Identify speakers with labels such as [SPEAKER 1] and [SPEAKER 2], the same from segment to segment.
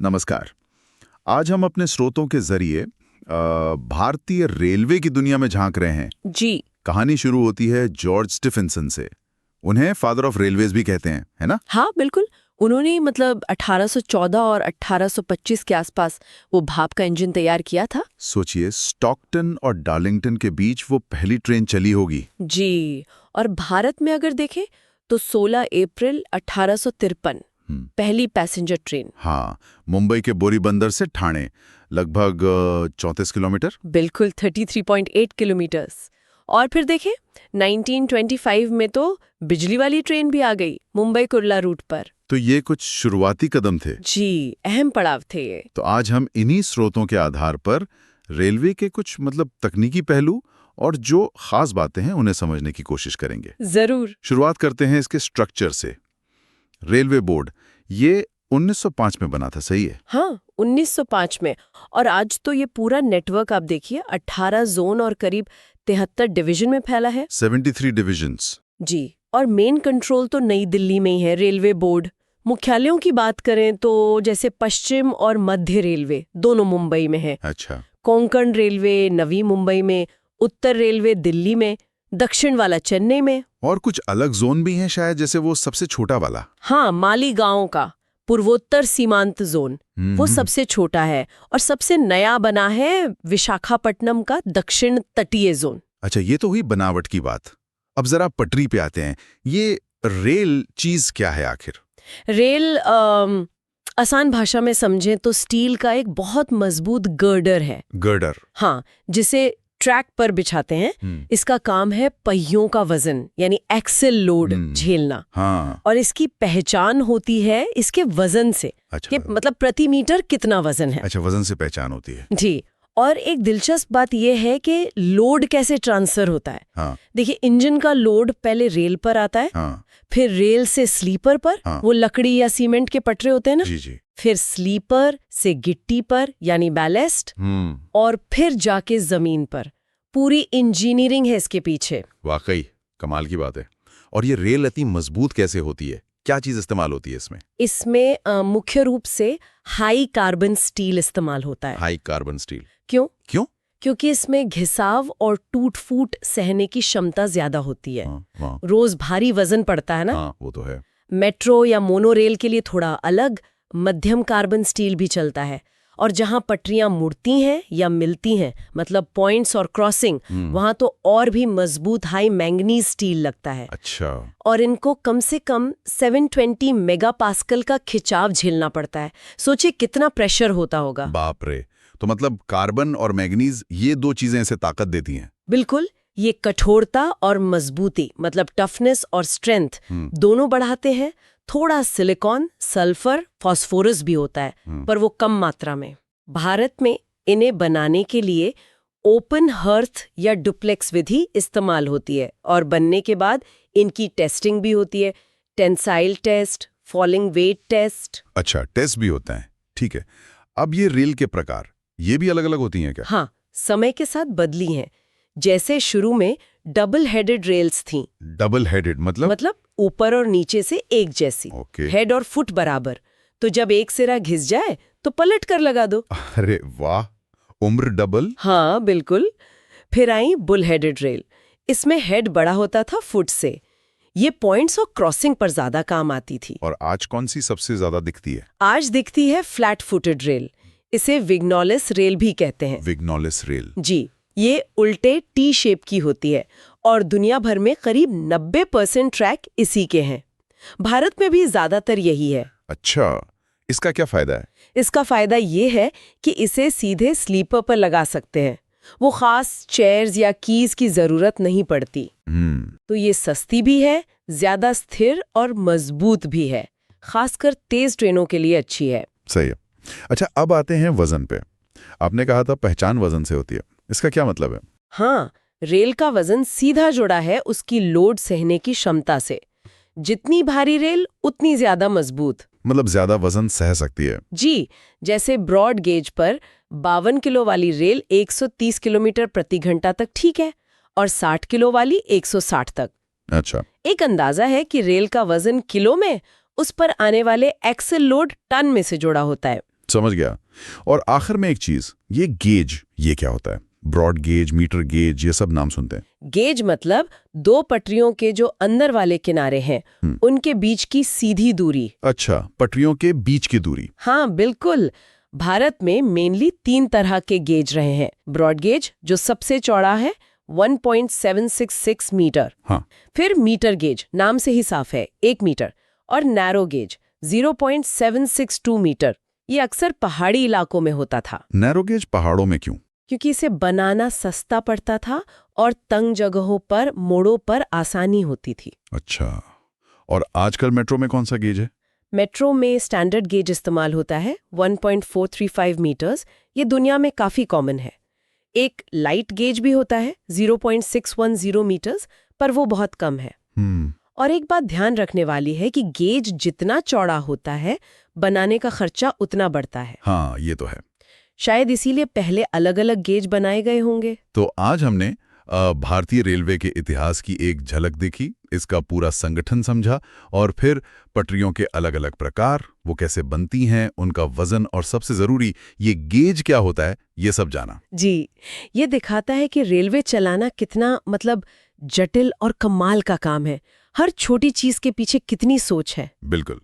[SPEAKER 1] नमस्कार। आज हम अपने स्रोतों के जरिए भारतीय रेलवे की दुनिया में झांक रहे हैं।
[SPEAKER 2] जी।
[SPEAKER 1] कहानी शुरू होती है जॉर्ज स्टीफेंसन से। उन्हें फादर ऑफ रेलवेज भी कहते हैं, है ना?
[SPEAKER 2] हाँ बिल्कुल। उन्होंने 1814 और 1825 के आसपास वो भाप का इंजन तैयार किया था।
[SPEAKER 1] सोचिए, स्टॉकटन और डार्लिंगटन के बीच वो पहली ट्रेन चली होगी।
[SPEAKER 2] जी। और भारत में अगर देखें तो 16 अप्रैल 1853 पहली पैसेंजर ट्रेन।
[SPEAKER 1] हाँ, मुंबई के बोरीबंदर से ठाणे, लगभग 34 किलोमीटर।
[SPEAKER 2] बिल्कुल, 33.8 किलोमीटर्स। और फिर देखें 1925 में तो बिजली वाली ट्रेन भी आ गई मुंबई कुर्ला रूट पर।
[SPEAKER 1] तो ये कुछ शुरुआती कदम थे।
[SPEAKER 2] जी, अहम पड़ाव थे ये।
[SPEAKER 1] तो आज हम इन्हीं स्रोतों के आधार पर रेलवे के कुछ तकनीकी पहलू और जो खास बातें हैं उन्हें समझने की कोशिश करेंगे।
[SPEAKER 2] जरूर।
[SPEAKER 1] शुरुआत करते हैं इसके स्ट्रक्चर से। रेलवे बोर्ड ये 1905 में बना था, सही है?
[SPEAKER 2] हाँ, 1905 में। और आज तो ये पूरा नेटवर्क आप देखिए 18 जोन और करीब 73 डिवीजन में फैला है।
[SPEAKER 1] 73 डिविजन्स।
[SPEAKER 2] जी। और मेन कंट्रोल तो नई दिल्ली में ही है। रेलवे बोर्ड मुख्यालयों की बात करें तो जैसे पश्चिम और मध्य रेलवे दोनों मुंबई में है।
[SPEAKER 1] अच्छा।
[SPEAKER 2] कोंकण रेलवे नवी मुंबई में, उत्तर रेलवे दिल्ली में, दक्षिण वाला चेन्नई में।
[SPEAKER 1] और कुछ अलग जोन भी हैं शायद, जैसे वो सबसे छोटा वाला।
[SPEAKER 2] हाँ, मालीगांव का पूर्वोत्तर सीमांत जोन वो सबसे छोटा है। और सबसे नया बना है विशाखापट्टनम का दक्षिण तटीय जोन।
[SPEAKER 1] अच्छा, ये तो हुई बनावट की बात। अब जरा पटरी पे आते हैं। ये रेल चीज क्या है आखिर?
[SPEAKER 2] रेल आसान भाषा में समझें तो स्टील का एक बहुत मजबूत गर्डर है।
[SPEAKER 1] गर्डर?
[SPEAKER 2] हाँ, जिसे ट्रैक पर बिछाते हैं। इसका काम है पहियों का वजन यानी एक्सेल लोड झेलना।
[SPEAKER 1] हाँ।
[SPEAKER 2] और इसकी पहचान होती है इसके वजन से।
[SPEAKER 1] अच्छा।
[SPEAKER 2] कि प्रति मीटर कितना वजन है।
[SPEAKER 1] अच्छा, वजन से पहचान होती है।
[SPEAKER 2] जी। और एक दिलचस्प बात यह है कि लोड कैसे ट्रांसफर होता है।
[SPEAKER 1] हाँ।
[SPEAKER 2] देखिए, इंजन का लोड पहले रेल पर आता है।
[SPEAKER 1] हाँ।
[SPEAKER 2] फिर रेल से स्लीपर पर।
[SPEAKER 1] हाँ।
[SPEAKER 2] वो लकड़ी या सीमेंट के पटरे होते हैं ना।
[SPEAKER 1] जी जी।
[SPEAKER 2] फिर स्लीपर से गिट्टी पर यानी बैलेस्ट। और फिर जाके जमीन पर। पूरी इंजीनियरिंग है इसके पीछे।
[SPEAKER 1] वाकई कमाल की बात है। और ये रेल इतनी मजबूत कैसे होती है? क्या चीज इस्तेमाल होती है इसमें?
[SPEAKER 2] इसमें मुख्य रूप से हाई कार्बन स्टील इस्तेमाल होता है।
[SPEAKER 1] High carbon steel?
[SPEAKER 2] क्यों?
[SPEAKER 1] क्योंकि
[SPEAKER 2] इसमें घिसाव और टूट फूट सहने की क्षमता ज्यादा होती है।
[SPEAKER 1] हाँ।
[SPEAKER 2] रोज भारी वजन पड़ता है ना।
[SPEAKER 1] हाँ, वो तो है।
[SPEAKER 2] मेट्रो या मोनो रेल के लिए थोड़ा अलग मध्यम कार्बन स्टील भी चलता है। और जहां पटरियां मुड़ती हैं या मिलती हैं, मतलब पॉइंट्स और क्रॉसिंग, वहां तो और भी मजबूत हाई मैंगनीज स्टील लगता है।
[SPEAKER 1] अच्छा।
[SPEAKER 2] और इनको कम से कम 720 मेगापास्कल का खिंचाव झेलना पड़ता है। सोचिए कितना प्रेशर होता होगा।
[SPEAKER 1] बाप रे। तो कार्बन और मैग्नीज ये दो चीजें इसे ताकत देती हैं।
[SPEAKER 2] बिल्कुल। ये कठोरता और मजबूती टफनेस और स्ट्रेंथ दोनों बढ़ाते हैं। थोड़ा सिलिकॉन, सल्फर, फास्फोरस भी होता है, पर वो कम मात्रा में। भारत में इन्हें बनाने के लिए ओपन हर्थ या डुप्लेक्स विधि इस्तेमाल होती है। और बनने के बाद इनकी टेस्टिंग भी होती है। Tensile test, falling weight test.
[SPEAKER 1] अच्छा, टेस्ट भी होता है। ठीक है। अब ये रेल के प्रकार ये भी अलग अलग होती हैं क्या?
[SPEAKER 2] हाँ, समय के साथ बदली हैं। जैसे शुरू में डबल हेडेड रेल्स थीं।
[SPEAKER 1] डबल हेडेड मतलब
[SPEAKER 2] ऊपर और नीचे से एक जैसी। हेड और फुट बराबर। तो जब एक सिरा घिस जाए तो पलट कर लगा दो।
[SPEAKER 1] अरे वाह, उम्र डबल।
[SPEAKER 2] हाँ बिल्कुल। फिर आई बुल हेडेड रेल। इसमें हेड बड़ा होता था फुट से। ये पॉइंट्स और क्रॉसिंग पर ज्यादा काम आती थी।
[SPEAKER 1] और आज कौन सी सबसे ज्यादा दिखती है?
[SPEAKER 2] आज दिखती है फ्लैट फुटेड रेल। इसे विग्नोलिस रेल भी कहते हैं।
[SPEAKER 1] विग्नोलिस रेल? जी।
[SPEAKER 2] ये उल्टे टी शेप की होती है और दुनिया भर में करीब 90% ट्रैक इसी के हैं। भारत में भी ज्यादातर यही है।
[SPEAKER 1] अच्छा, इसका क्या फायदा है?
[SPEAKER 2] इसका फायदा ये है कि इसे सीधे स्लीपर पर लगा सकते हैं। वो खास चेयर्स या कीज की जरूरत नहीं पड़ती। तो ये सस्ती भी है, ज्यादा स्थिर और मजबूत भी है। खासकर तेज ट्रेनों के लिए अच्छी है।
[SPEAKER 1] सही है। अच्छा, अब आते हैं वजन पे। आपने कहा था पहचान वजन से होती है, इसका क्या मतलब है?
[SPEAKER 2] हाँ, रेल का वजन सीधा जुड़ा है उसकी लोड सहने की क्षमता से। जितनी भारी रेल उतनी ज्यादा मजबूत।
[SPEAKER 1] ज्यादा वजन सह सकती है।
[SPEAKER 2] जी। जैसे ब्रॉड गेज पर 52 किलो वाली रेल 130 किलोमीटर प्रति घंटा तक ठीक है, और 60 किलो वाली 160 तक।
[SPEAKER 1] अच्छा।
[SPEAKER 2] एक अंदाजा है कि रेल का वजन किलो में, उस पर आने वाले एक्सेल लोड टन में से जोड़ा होता है।
[SPEAKER 1] समझ गया। और आखिर में एक चीज, ये गेज, ये क्या होता है? ब्रॉड गेज, मीटर गेज, ये सब नाम सुनते हैं।
[SPEAKER 2] गेज मतलब दो पटरियों के जो अंदर वाले किनारे हैं उनके बीच की सीधी दूरी।
[SPEAKER 1] अच्छा, पटरियों के बीच की दूरी।
[SPEAKER 2] हाँ बिल्कुल। भारत में मेनली 3 तरह के गेज रहे हैं। ब्रॉड गेज जो सबसे चौड़ा है 1.766 मीटर।
[SPEAKER 1] हाँ।
[SPEAKER 2] फिर मीटर गेज, नाम से ही साफ है 1 मीटर। और नैरो गेज 0.762 मीटर। ये अक्सर पहाड़ी इलाकों में होता था।
[SPEAKER 1] नैरो गेज पहाड़ों में क्यों?
[SPEAKER 2] क्योंकि इसे बनाना सस्ता पड़ता था और तंग जगहों पर मोड़ों पर आसानी होती थी।
[SPEAKER 1] अच्छा, और आजकल मेट्रो में कौन सा गेज है?
[SPEAKER 2] मेट्रो में स्टैंडर्ड गेज इस्तेमाल होता है 1.435 मीटर्स। ये दुनिया में काफ़ी कॉमन है। एक लाइट गेज भी होता है 0.610 मीटर्स, पर वो बहुत कम है। और एक बात ध्यान रखने वाली है कि गेज जितना चौड़ा होता है बनाने का खर्चा उतना बढ़ता है।
[SPEAKER 1] हाँ, ये तो है।
[SPEAKER 2] शायद इसीलिए पहले अलग अलग गेज बनाए गए होंगे।
[SPEAKER 1] तो आज हमने भारतीय रेलवे के इतिहास की एक झलक देखी, इसका पूरा संगठन समझा और फिर पटरियों के अलग अलग प्रकार, वो कैसे बनती हैं, उनका वजन और सबसे जरूरी ये गेज क्या होता है, ये सब जाना।
[SPEAKER 2] जी, ये दिखाता है कि रेलवे चलाना कितना जटिल और कमाल का काम है। हर छोटी चीज के पीछे कितनी सोच है।
[SPEAKER 1] बिल्कुल।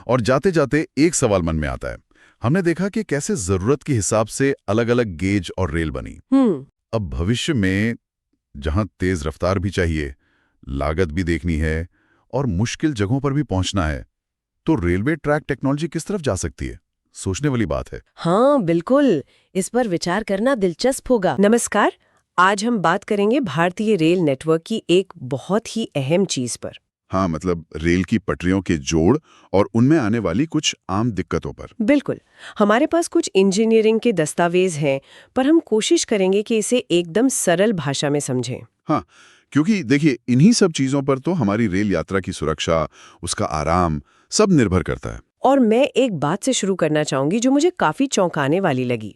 [SPEAKER 1] और जाते जाते एक सवाल मन में आता है। हमने देखा कि कैसे जरूरत के हिसाब से अलग अलग गेज और रेल बनी। अब भविष्य में जहां तेज रफ्तार भी चाहिए, लागत भी देखनी है और मुश्किल जगहों पर भी पहुंचना है, तो रेलवे ट्रैक टेक्नोलॉजी किस तरफ जा सकती है? सोचने वाली बात है।
[SPEAKER 2] हाँ बिल्कुल, इस पर विचार करना दिलचस्प होगा। नमस्कार, आज हम बात करेंगे भारतीय रेल नेटवर्क की एक बहुत ही अहम चीज पर।
[SPEAKER 1] हाँ, मतलब रेल की पटरियों के जोड़ और उनमें आने वाली कुछ आम दिक्कतों पर।
[SPEAKER 2] बिल्कुल। हमारे पास कुछ इंजीनियरिंग के दस्तावेज हैं, पर हम कोशिश करेंगे कि इसे एकदम सरल भाषा में समझें।
[SPEAKER 1] हाँ, क्योंकि देखिए, इन्हीं सब चीजों पर तो हमारी रेल यात्रा की सुरक्षा, उसका आराम सब निर्भर करता है।
[SPEAKER 2] और मैं एक बात से शुरू करना चाहूंगी जो मुझे काफी चौंकाने वाली लगी।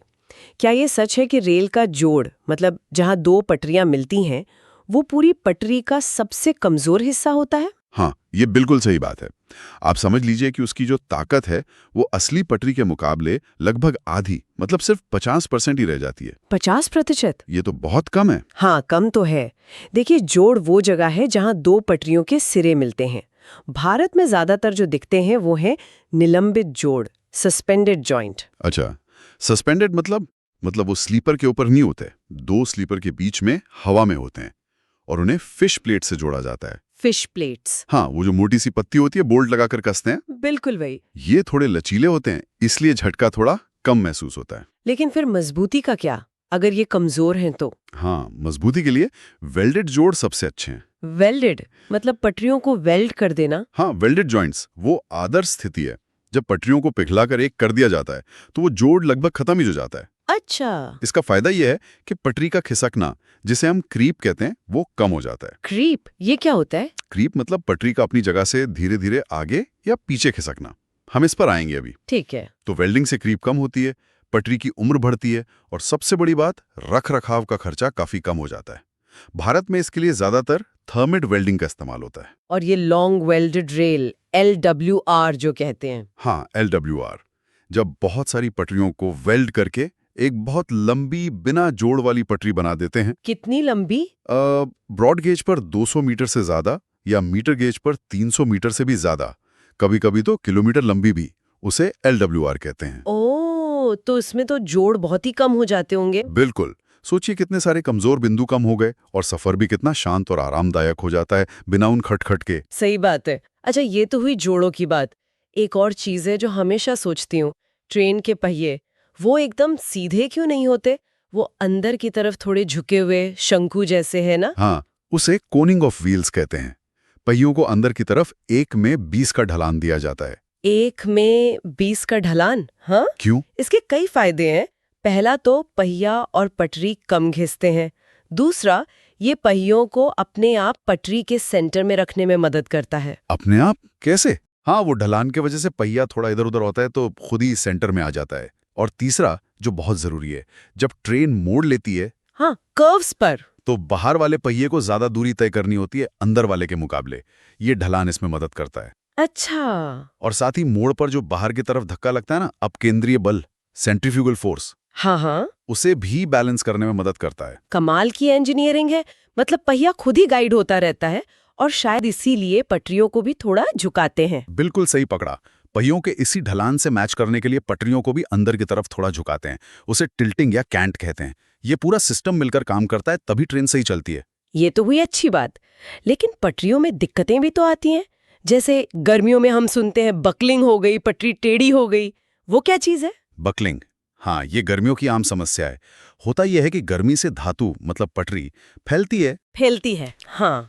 [SPEAKER 2] क्या ये सच है कि रेल का जोड़, मतलब जहां दो पटरियां मिलती हैं, वो पूरी पटरी का सबसे कमजोर हिस्सा होता है?
[SPEAKER 1] हाँ, ये बिल्कुल सही बात है। आप समझ लीजिए कि उसकी जो ताकत है वो असली पटरी के मुकाबले लगभग आधी, मतलब सिर्फ 50% ही रह जाती है।
[SPEAKER 2] 50%?
[SPEAKER 1] ये तो बहुत कम है।
[SPEAKER 2] हाँ, कम तो है। देखिए, जोड़ वो जगह है जहां दो पटरियों के सिरे मिलते हैं। भारत में ज्यादातर जो दिखते हैं वो है निलंबित जोड़, सस्पेंडेड जॉइंट।
[SPEAKER 1] अच्छा, सस्पेंडेड मतलब वो स्लीपर के ऊपर नहीं होते, दो स्लीपर के बीच में हवा में होते हैं और उन्हें फिश प्लेट से जोड़ा जाता है।
[SPEAKER 2] Fish plates?
[SPEAKER 1] हाँ, वो जो मोटी सी पत्ती होती है, बोल्ट लगाकर कसते हैं।
[SPEAKER 2] बिल्कुल वही।
[SPEAKER 1] ये थोड़े लचीले होते हैं, इसलिए झटका थोड़ा कम महसूस होता है।
[SPEAKER 2] लेकिन फिर मजबूती का क्या, अगर ये कमजोर हैं तो?
[SPEAKER 1] हाँ, मजबूती के लिए वेल्डेड जोड़ सबसे अच्छे हैं।
[SPEAKER 2] वेल्डेड मतलब पटरियों को वेल्ड कर देना?
[SPEAKER 1] हाँ, वेल्डेड जॉइंट्स वो आदर्श स्थिति है। जब पटरियों को पिघलाकर एक कर दिया जाता है तो वो जोड़ लगभग खत्म ही हो जाता है।
[SPEAKER 2] अच्छा।
[SPEAKER 1] इसका फायदा यह है कि पटरी का खिसकना, जिसे हम क्रीप कहते हैं, वो कम हो जाता है।
[SPEAKER 2] क्रीप, ये क्या होता है?
[SPEAKER 1] क्रीप मतलब पटरी का अपनी जगह से धीरे धीरे आगे या पीछे खिसकना। हम इस पर आएंगे अभी।
[SPEAKER 2] ठीक है।
[SPEAKER 1] तो वेल्डिंग से क्रीप कम होती है, पटरी की उम्र बढ़ती है और सबसे बड़ी बात, रख रखाव का खर्चा काफी कम हो जाता है। भारत में इसके लिए ज्यादातर थर्मिट वेल्डिंग का इस्तेमाल होता है।
[SPEAKER 2] और ये लॉन्ग वेल्डेड रेल, LWR जो कहते हैं?
[SPEAKER 1] हाँ, LWR, जब बहुत सारी पटरियों को वेल्ड करके एक बहुत लंबी बिना जोड़ वाली पटरी बना देते हैं।
[SPEAKER 2] कितनी लंबी?
[SPEAKER 1] ब्रॉड गेज पर 200 मीटर से ज्यादा या मीटर गेज पर 300 मीटर से भी ज्यादा, कभी कभी तो किलोमीटर लंबी भी, उसे LWR कहते हैं।
[SPEAKER 2] ओह, तो इसमें तो जोड़ बहुत ही कम हो जाते होंगे।
[SPEAKER 1] बिल्कुल। सोचिए कितने सारे कमजोर बिंदु कम हो गए और सफर भी कितना शांत और आरामदायक हो जाता है बिना उन खटखट के।
[SPEAKER 2] सही बात है। अच्छा, ये तो हुई जोड़ों की बात। एक और चीज है जो हमेशा सोचती हूँ, ट्रेन के पहिए, वो एकदम सीधे क्यों नहीं होते? वो अंदर की तरफ थोड़े झुके हुए शंकु जैसे है ना?
[SPEAKER 1] हाँ, उसे कोनिंग ऑफ व्हील्स कहते हैं। पहियों को अंदर की तरफ 1 में 20 का ढलान दिया जाता है।
[SPEAKER 2] 1 में 20 का ढलान? हाँ,
[SPEAKER 1] क्यों?
[SPEAKER 2] इसके कई फायदे हैं। पहला तो पहिया और पटरी कम घिसते हैं। दूसरा, ये पहियों को अपने आप पटरी के सेंटर में रखने में मदद करता है।
[SPEAKER 1] अपने आप कैसे? हाँ, वो ढलान के वजह से पहिया थोड़ा इधर उधर होता है तो खुद ही सेंटर में आ जाता है। और तीसरा, जो बहुत जरूरी है, जब ट्रेन मोड़ लेती है,
[SPEAKER 2] हाँ, कर्व्स पर,
[SPEAKER 1] तो बाहर वाले पहिए को ज्यादा दूरी तय करनी होती है अंदर वाले के मुकाबले। ये ढलान इसमें मदद करता है।
[SPEAKER 2] अच्छा।
[SPEAKER 1] और साथ ही मोड़ पर जो बाहर की तरफ धक्का लगता है ना, अपकेंद्रीय बल, सेंट्रीफ्यूगल फोर्स,
[SPEAKER 2] हाँ हाँ,
[SPEAKER 1] उसे भी बैलेंस करने में मदद करता है।
[SPEAKER 2] कमाल की इंजीनियरिंग है। मतलब पहिया खुद ही गाइड होता रहता है और शायद इसीलिए पटरियों को भी थोड़ा झुकाते हैं।
[SPEAKER 1] बिल्कुल सही पकड़ा। पहियों के इसी ढलान से मैच करने के लिए पटरियों को भी अंदर की तरफ थोड़ा झुकाते हैं। उसे टिल्टिंग या कैंट कहते हैं। ये पूरा सिस्टम मिलकर काम करता है, तभी ट्रेन सही चलती है।
[SPEAKER 2] ये तो हुई अच्छी बात, लेकिन पटरियों में दिक्कतें भी तो आती हैं। जैसे गर्मियों में हम सुनते हैं बकलिंग हो गई, पटरी टेढ़ी हो गई। वो क्या चीज है?
[SPEAKER 1] बकलिंग, हाँ, ये गर्मियों की आम समस्या है। होता यह है कि गर्मी से धातु मतलब पटरी
[SPEAKER 2] फैलती है। हाँ,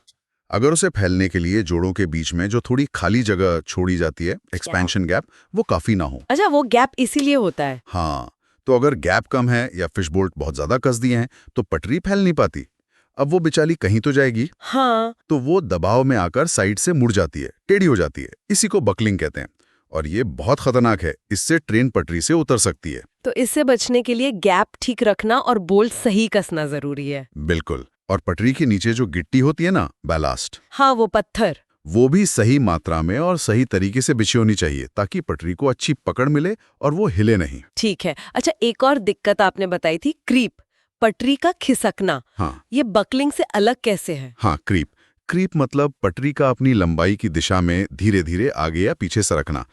[SPEAKER 1] अगर उसे फैलने के लिए जोड़ों के बीच में जो थोड़ी खाली जगह छोड़ी जाती है, एक्सपेंशन गैप, वो काफी ना हो।
[SPEAKER 2] अच्छा, वो गैप इसीलिए होता है।
[SPEAKER 1] हाँ, तो अगर गैप कम है या फिश बोल्ट बहुत ज्यादा कस दिए हैं तो पटरी फैल नहीं पाती। अब वो बेचारी कहीं तो जाएगी।
[SPEAKER 2] हाँ,
[SPEAKER 1] तो वो दबाव में आकर साइड से मुड़ जाती है, टेढ़ी हो जाती है। इसी को बकलिंग कहते हैं और ये बहुत खतरनाक है। इससे ट्रेन पटरी से उतर सकती है।
[SPEAKER 2] तो इससे बचने के लिए गैप ठीक रखना और बोल्ट सही कसना जरूरी है।
[SPEAKER 1] बिल्कुल। और पटरी के नीचे जो गिट्टी होती है ना, बैलास्ट,
[SPEAKER 2] हाँ, वो पत्थर,
[SPEAKER 1] वो भी सही मात्रा में और सही तरीके से बिछी होनी चाहिए ताकि पटरी को अच्छी पकड़ मिले और वो हिले नहीं।
[SPEAKER 2] ठीक है। अच्छा, एक और दिक्कत आपने बताई थी, क्रीप, पटरी का खिसकना।
[SPEAKER 1] हाँ,
[SPEAKER 2] ये बकलिंग से अलग कैसे है?
[SPEAKER 1] हाँ, क्रीप मतलब पटरी का अपनी लंबाई की दिशा में धीरे धीरे आगे या पीछे सरकना।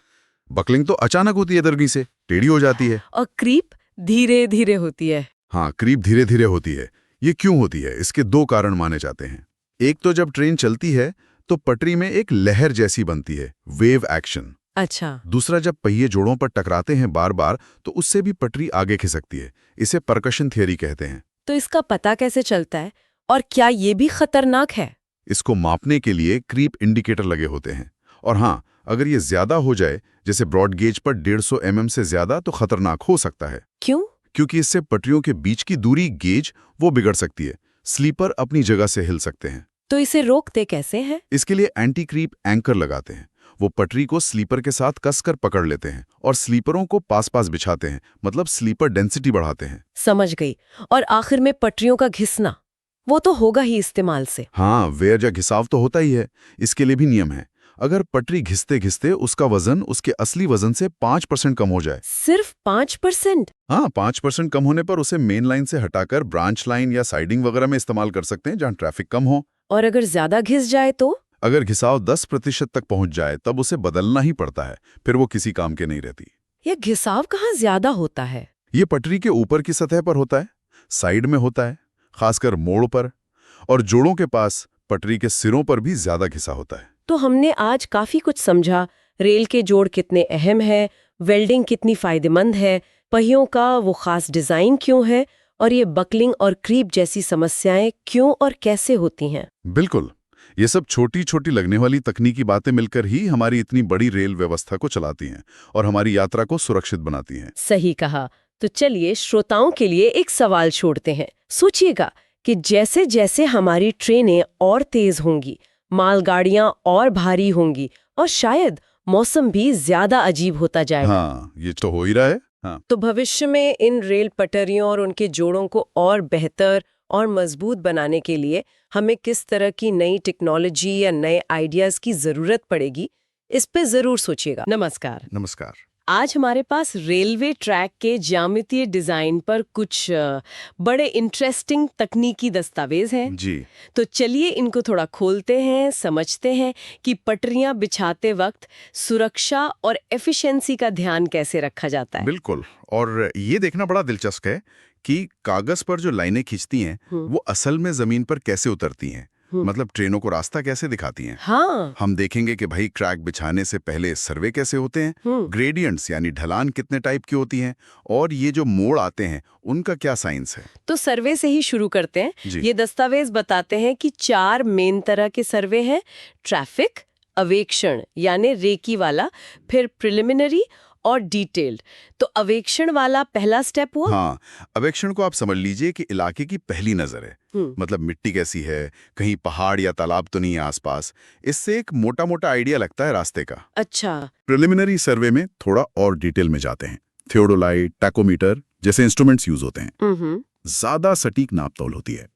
[SPEAKER 1] बकलिंग तो अचानक होती है, दरगी से टेढ़ी हो जाती है।
[SPEAKER 2] और क्रीप धीरे धीरे होती है।
[SPEAKER 1] हाँ, क्रीप धीरे धीरे होती है। ये क्यों होती है? इसके दो कारण माने जाते हैं। एक तो जब ट्रेन चलती है तो पटरी में एक लहर जैसी बनती है, वेव एक्शन।
[SPEAKER 2] अच्छा,
[SPEAKER 1] दूसरा, जब पहिए जोड़ों पर टकराते हैं बार बार तो उससे भी पटरी आगे खिसकती है। इसे परकशन थियरी कहते हैं।
[SPEAKER 2] तो इसका पता कैसे चलता है और क्या ये भी खतरनाक है?
[SPEAKER 1] इसको मापने के लिए क्रीप इंडिकेटर लगे होते हैं। और हाँ, अगर ये ज्यादा हो जाए, जैसे ब्रॉड गेज पर 150 mm से ज्यादा, तो खतरनाक हो सकता है।
[SPEAKER 2] क्यों?
[SPEAKER 1] क्योंकि इससे पटरियों के बीच की दूरी गेज वो बिगड़ सकती है। स्लीपर अपनी जगह से हिल सकते हैं।
[SPEAKER 2] तो इसे रोकते कैसे हैं?
[SPEAKER 1] इसके लिए एंटी क्रीप एंकर लगाते हैं। वो पटरी को स्लीपर के साथ कसकर पकड़ लेते हैं और स्लीपरों को पास पास बिछाते हैं, मतलब स्लीपर डेंसिटी बढ़ाते हैं।
[SPEAKER 2] समझ गई। और आखिर में पटरियों का घिसना, वो तो होगा ही इस्तेमाल से।
[SPEAKER 1] हाँ, वेयर या घिसाव तो होता ही है। इसके लिए भी नियम है। अगर पटरी घिसते घिसते उसका वजन उसके असली वजन से 5% कम हो जाए।
[SPEAKER 2] सिर्फ 5%?
[SPEAKER 1] हाँ, 5% कम होने पर उसे मेन लाइन से हटाकर ब्रांच लाइन या साइडिंग वगैरह में इस्तेमाल कर सकते हैं, जहाँ ट्रैफिक कम हो।
[SPEAKER 2] और अगर ज्यादा घिस जाए तो?
[SPEAKER 1] अगर घिसाव 10% तक पहुंच जाए तब उसे बदलना ही पड़ता है। फिर वो किसी काम के नहीं रहती।
[SPEAKER 2] ये घिसाव कहाँ ज्यादा होता है?
[SPEAKER 1] ये पटरी के ऊपर की सतह पर होता है, साइड में होता है, खासकर मोड़ पर, और जोड़ों के पास पटरी के सिरों पर भी ज्यादा घिसा होता है।
[SPEAKER 2] तो हमने आज काफी कुछ समझा। रेल के जोड़ कितने अहम है, वेल्डिंग कितनी फायदेमंद है, पहियों का वो खास डिजाइन क्यों है, और ये बकलिंग और क्रीप जैसी समस्याएं क्यों और कैसे होती हैं।
[SPEAKER 1] बिल्कुल, ये सब छोटी छोटी लगने वाली तकनीकी बातें मिलकर ही हमारी इतनी बड़ी रेल व्यवस्था को चलाती हैं और हमारी यात्रा को सुरक्षित बनाती हैं।
[SPEAKER 2] सही कहा। तो चलिए श्रोताओं के लिए एक सवाल छोड़ते हैं। सोचिएगा कि जैसे जैसे हमारी ट्रेनें और तेज होंगी, मालगाड़ियां और भारी होंगी और शायद मौसम भी ज्यादा अजीब होता जाएगा।
[SPEAKER 1] हाँ, ये तो हो ही रहा है। हाँ,
[SPEAKER 2] तो भविष्य में इन रेल पटरियों और उनके जोड़ों को और बेहतर और मजबूत बनाने के लिए हमें किस तरह की नई टेक्नोलॉजी या नए आइडियाज की जरूरत पड़ेगी, इस पे जरूर सोचिएगा। नमस्कार।
[SPEAKER 1] नमस्कार।
[SPEAKER 2] आज हमारे पास रेलवे ट्रैक के ज्यामितीय डिजाइन पर कुछ बड़े इंटरेस्टिंग तकनीकी दस्तावेज हैं।
[SPEAKER 1] जी,
[SPEAKER 2] तो चलिए इनको थोड़ा खोलते हैं, समझते हैं कि पटरियां बिछाते वक्त सुरक्षा और एफिशिएंसी का ध्यान कैसे रखा जाता है।
[SPEAKER 1] बिल्कुल। और ये देखना बड़ा दिलचस्प है कि कागज पर जो लाइनें खींचती हैं वो असल में जमीन पर कैसे उतरती हैं, मतलब ट्रेनों को रास्ता कैसे दिखाती हैं।
[SPEAKER 2] हाँ,
[SPEAKER 1] हम देखेंगे कि भाई ट्रैक बिछाने से पहले सर्वे कैसे होते हैं, ग्रेडियंट्स यानी ढलान कितने टाइप की होती हैं, और ये जो मोड़ आते हैं उनका क्या साइंस है।
[SPEAKER 2] तो सर्वे से ही शुरू करते हैं।
[SPEAKER 1] जी।
[SPEAKER 2] ये दस्तावेज बताते हैं कि 4 मेन तरह के सर्वे हैं। ट्रैफिक, अवेक्षण यानी रेकी वाला, फिर प्रिलिमिनरी और डिटेल्ड। तो अवेक्षण वाला पहला स्टेप हुआ।
[SPEAKER 1] हाँ, अवेक्षण को आप समझ लीजिए कि इलाके की पहली नजर है, मतलब मिट्टी कैसी है, कहीं पहाड़ या तालाब तो नहीं है आसपास। इससे एक मोटा मोटा आइडिया लगता है रास्ते का।
[SPEAKER 2] अच्छा।
[SPEAKER 1] प्रिलिमिनरी सर्वे में थोड़ा और डिटेल में जाते हैं। थियोडोलाइट, टैकोमीटर जैसे इंस्ट्रूमेंट्स यूज होते हैं। ज्यादा सटीक नापतोल होती है।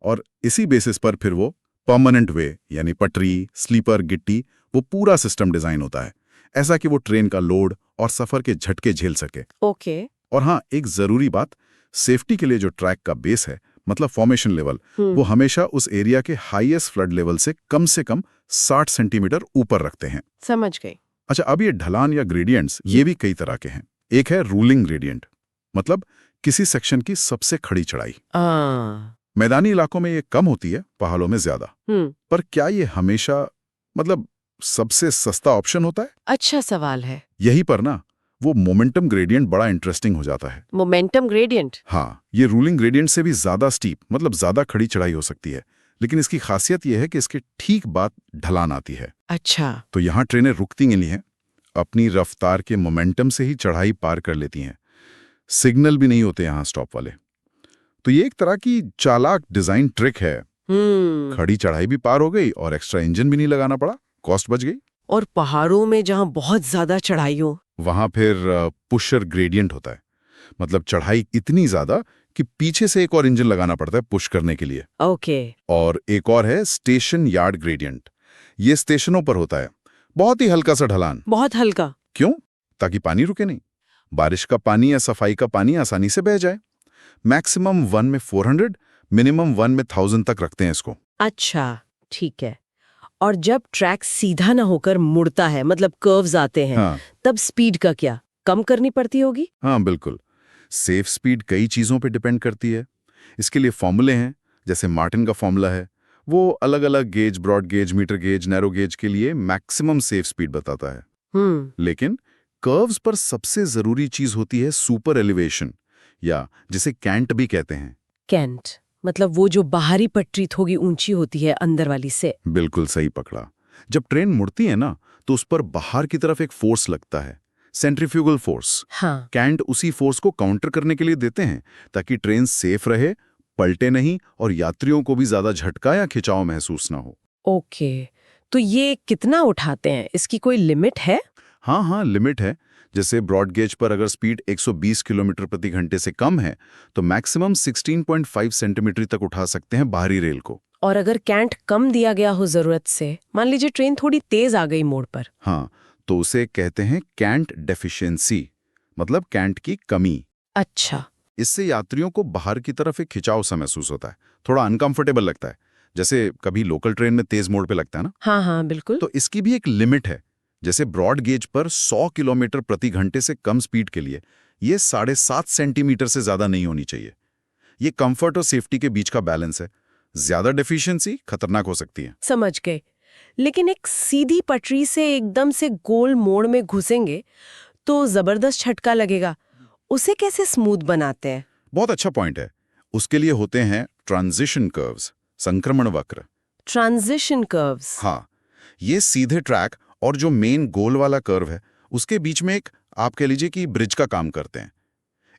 [SPEAKER 1] और इसी बेसिस पर फिर वो परमानेंट वे यानी पटरी, स्लीपर, गिट्टी, वो पूरा सिस्टम डिजाइन होता है। ऐसा कि वो ट्रेन का लोड और सफर के झटके झेल सके।
[SPEAKER 2] ओके।
[SPEAKER 1] और हाँ, एक जरूरी बात, सेफ्टी के लिए जो ट्रैक का बेस है, मतलब फॉर्मेशन लेवल, वो हमेशा उस एरिया के हाईएस्ट फ्लड लेवल से कम 60 सेंटीमीटर ऊपर रखते हैं।
[SPEAKER 2] समझ गई।
[SPEAKER 1] अच्छा, अब ये ढलान या ग्रेडियंट्स ये भी कई तरह के हैं। एक है रूलिंग ग्रेडियंट, मतलब किसी सेक्शन की सबसे खड़ी चढ़ाई। मैदानी इलाकों में ये कम होती है, पहाड़ों में ज्यादा। पर क्या ये हमेशा मतलब सबसे सस्ता ऑप्शन होता है?
[SPEAKER 2] अच्छा सवाल है।
[SPEAKER 1] यही पर ना वो मोमेंटम ग्रेडियंट बड़ा इंटरेस्टिंग हो जाता है।
[SPEAKER 2] Momentum gradient?
[SPEAKER 1] हाँ, ये रूलिंग ग्रेडियंट से भी ज्यादा स्टीप, मतलब ज्यादा खड़ी चढ़ाई हो सकती है, लेकिन इसकी खासियत यह है कि इसके ठीक बाद ढलान आती है।
[SPEAKER 2] अच्छा।
[SPEAKER 1] तो यहाँ ट्रेनें रुकती नहीं हैं, अपनी रफ्तार के मोमेंटम से ही चढ़ाई पार कर लेती हैं। सिग्नल भी नहीं होते यहाँ स्टॉप वाले। तो ये एक तरह की चालाक डिजाइन ट्रिक है। खड़ी चढ़ाई भी पार हो गई और एक्स्ट्रा इंजन भी नहीं लगाना पड़ा, कॉस्ट बच गई।
[SPEAKER 2] और पहाड़ों में जहाँ बहुत ज्यादा चढ़ाई हो,
[SPEAKER 1] वहां फिर पुशर ग्रेडियंट होता है, मतलब चढ़ाई इतनी ज्यादा कि पीछे से एक और इंजन लगाना पड़ता है पुश करने के लिए।
[SPEAKER 2] ओके।
[SPEAKER 1] और एक और है स्टेशन यार्ड ग्रेडियंट। ये स्टेशनों पर होता है, बहुत ही हल्का सा ढलान।
[SPEAKER 2] बहुत हल्का?
[SPEAKER 1] क्यों? ताकि पानी रुके नहीं, बारिश का पानी या सफाई का पानी आसानी से बह जाए। मैक्सिमम 1 में 400, मिनिमम 1 में 1000 तक रखते हैं इसको।
[SPEAKER 2] अच्छा, ठीक है। और जब ट्रैक सीधा ना होकर मुड़ता है, मतलब कर्व्स आते हैं,
[SPEAKER 1] हाँ।
[SPEAKER 2] तब स्पीड का क्या, कम करनी पड़ती होगी?
[SPEAKER 1] हाँ बिल्कुल। सेफ स्पीड कई चीजों पे डिपेंड करती है। इसके लिए फॉर्मूले हैं, जैसे मार्टिन का फॉर्मूला है, वो अलग अलग gauge, broad gauge, metre gauge, narrow gauge के लिए मैक्सिमम सेफ स्पीड बताता है। लेकिन कर्व्स पर सबसे जरूरी चीज होती है सुपर एलिवेशन, या जिसे कैंट भी कहते हैं।
[SPEAKER 2] कैंट मतलब वो जो बाहरी पटरी थोड़ी ऊंची होती है अंदर वाली से?
[SPEAKER 1] बिल्कुल सही पकड़ा। जब ट्रेन मुड़ती है ना, तो उस पर बाहर की तरफ एक फोर्स लगता है, सेंट्रीफ्यूगल फोर्स।
[SPEAKER 2] हाँ।
[SPEAKER 1] कैंट उसी फोर्स को काउंटर करने के लिए देते हैं, ताकि ट्रेन सेफ रहे, पलटे नहीं और यात्रियों को भी ज्यादा झटका या खिंचाव महसूस ना हो।
[SPEAKER 2] ओके, तो ये कितना उठाते हैं, इसकी कोई लिमिट है?
[SPEAKER 1] हाँ, लिमिट है। जैसे ब्रॉड गेज पर अगर स्पीड 120 किलोमीटर प्रति घंटे से कम है, तो मैक्सिमम 16.5 सेंटीमीटर तक उठा सकते हैं बाहरी रेल को।
[SPEAKER 2] और अगर कैंट कम दिया गया हो जरूरत से, मान लीजिए ट्रेन थोड़ी तेज आ गई मोड़ पर?
[SPEAKER 1] हाँ, तो उसे कहते हैं कैंट डेफिशिएंसी, मतलब कैंट की कमी।
[SPEAKER 2] अच्छा।
[SPEAKER 1] इससे यात्रियों को बाहर की तरफ एक खिंचाव सा महसूस होता है, थोड़ा अनकंफर्टेबल लगता है, जैसे कभी लोकल ट्रेन में तेज मोड़ पे लगता है ना।
[SPEAKER 2] हाँ बिल्कुल।
[SPEAKER 1] तो इसकी भी एक लिमिट है। जैसे ब्रॉड गेज पर 100 किलोमीटर प्रति घंटे से कम स्पीड के लिए ये 7.5 सेंटीमीटर से ज्यादा नहीं होनी चाहिए। ये कंफर्ट और सेफ्टी के बीच का बैलेंस है। ज्यादा डेफिशिएंसी खतरनाक हो सकती है।
[SPEAKER 2] समझ गए। लेकिन एक सीधी पटरी से एकदम से गोल मोड़ में घुसेंगे तो जबरदस्त झटका लगेगा, उसे कैसे स्मूथ बनाते हैं?
[SPEAKER 1] बहुत अच्छा पॉइंट है। उसके लिए होते हैं ट्रांजिशन कर्व्स, संक्रमण वक्र।
[SPEAKER 2] Transition curves?
[SPEAKER 1] हाँ, ये सीधे ट्रैक और जो मेन गोल वाला कर्व है, उसके बीच में एक, आप कह लीजिए कि ब्रिज का काम करते हैं।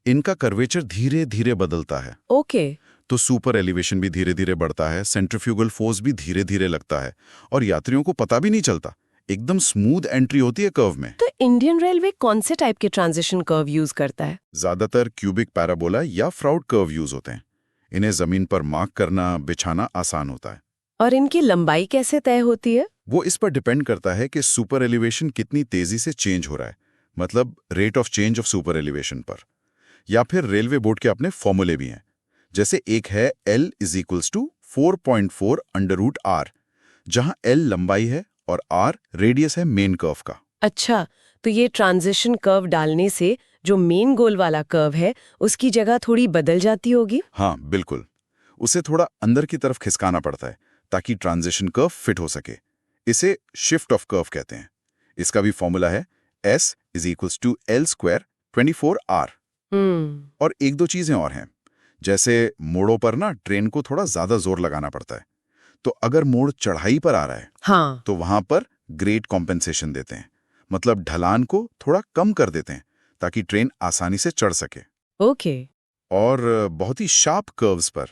[SPEAKER 1] इनका कर्वेचर धीरे धीरे बदलता है।
[SPEAKER 2] ओके।
[SPEAKER 1] तो सुपर एलिवेशन भी धीरे धीरे बढ़ता है, सेंट्रीफ्यूगल फोर्स भी धीरे धीरे लगता है, और यात्रियों को पता भी नहीं चलता। एकदम स्मूथ एंट्री होती है कर्व में।
[SPEAKER 2] तो इंडियन रेलवे कौन से टाइप के ट्रांजिशन कर्व यूज करता है?
[SPEAKER 1] ज्यादातर क्यूबिक पैराबोला या फ्राउड कर्व यूज होते हैं। इन्हें जमीन पर मार्क करना, बिछाना आसान होता है।
[SPEAKER 2] और इनकी लंबाई कैसे तय होती है?
[SPEAKER 1] वो इस पर डिपेंड करता है कि सुपर एलिवेशन कितनी तेजी से चेंज हो रहा है, मतलब rate of change of super elevation पर। या फिर रेलवे बोर्ड के अपने फॉर्मूले भी हैं। जैसे एक है L = 4.4√R, जहां L लंबाई है और R रेडियस है मेन कर्व का।
[SPEAKER 2] अच्छा, तो ये ट्रांजिशन कर्व डालने से जो मेन गोल वाला कर्व है उसकी जगह थोड़ी बदल जाती होगी?
[SPEAKER 1] हाँ बिल्कुल, उसे थोड़ा अंदर की तरफ खिसकाना पड़ता है ताकि ट्रांजिशन कर्व फिट हो सके। इसे शिफ्ट ऑफ कर्व कहते हैं। इसका भी फॉर्मूला है S = L²24R। और एक दो चीजें और हैं, जैसे मोड़ों पर ना ट्रेन को थोड़ा ज्यादा जोर लगाना पड़ता है। तो अगर मोड़ चढ़ाई पर आ रहा है,
[SPEAKER 2] हाँ,
[SPEAKER 1] तो वहां पर ग्रेड कॉम्पेंसेशन देते हैं, मतलब ढलान को थोड़ा कम कर देते हैं ताकि ट्रेन आसानी से चढ़ सके।
[SPEAKER 2] ओके।
[SPEAKER 1] और बहुत ही शार्प कर्व्स पर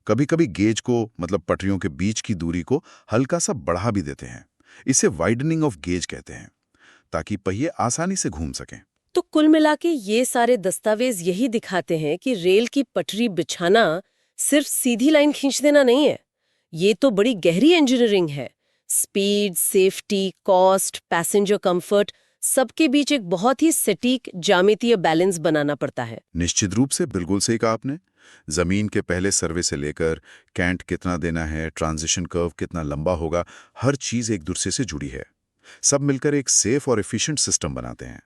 [SPEAKER 1] कभी कभी गेज को, मतलब पटरियों के बीच की दूरी को हल्का सा बढ़ा भी देते हैं। इसे वाइडनिंग ऑफ गेज कहते हैं, ताकि पहिए आसानी से घूम सकें।
[SPEAKER 2] तो कुल मिला के ये सारे दस्तावेज यही दिखाते हैं कि रेल की पटरी बिछाना सिर्फ सीधी लाइन खींच देना नहीं है, ये तो बड़ी गहरी इंजीनियरिंग है। Speed, safety, cost, passenger comfort सबके बीच एक बहुत ही सटीक ज्यामितीय बैलेंस बनाना पड़ता है।
[SPEAKER 1] निश्चित रूप से, बिल्कुल सही कहा आपने। जमीन के पहले सर्वे से लेकर कैंट कितना देना है, ट्रांजिशन कर्व कितना लंबा होगा, हर चीज एक दूसरे से जुड़ी है। सब मिलकर एक सेफ और एफिशिएंट सिस्टम बनाते हैं।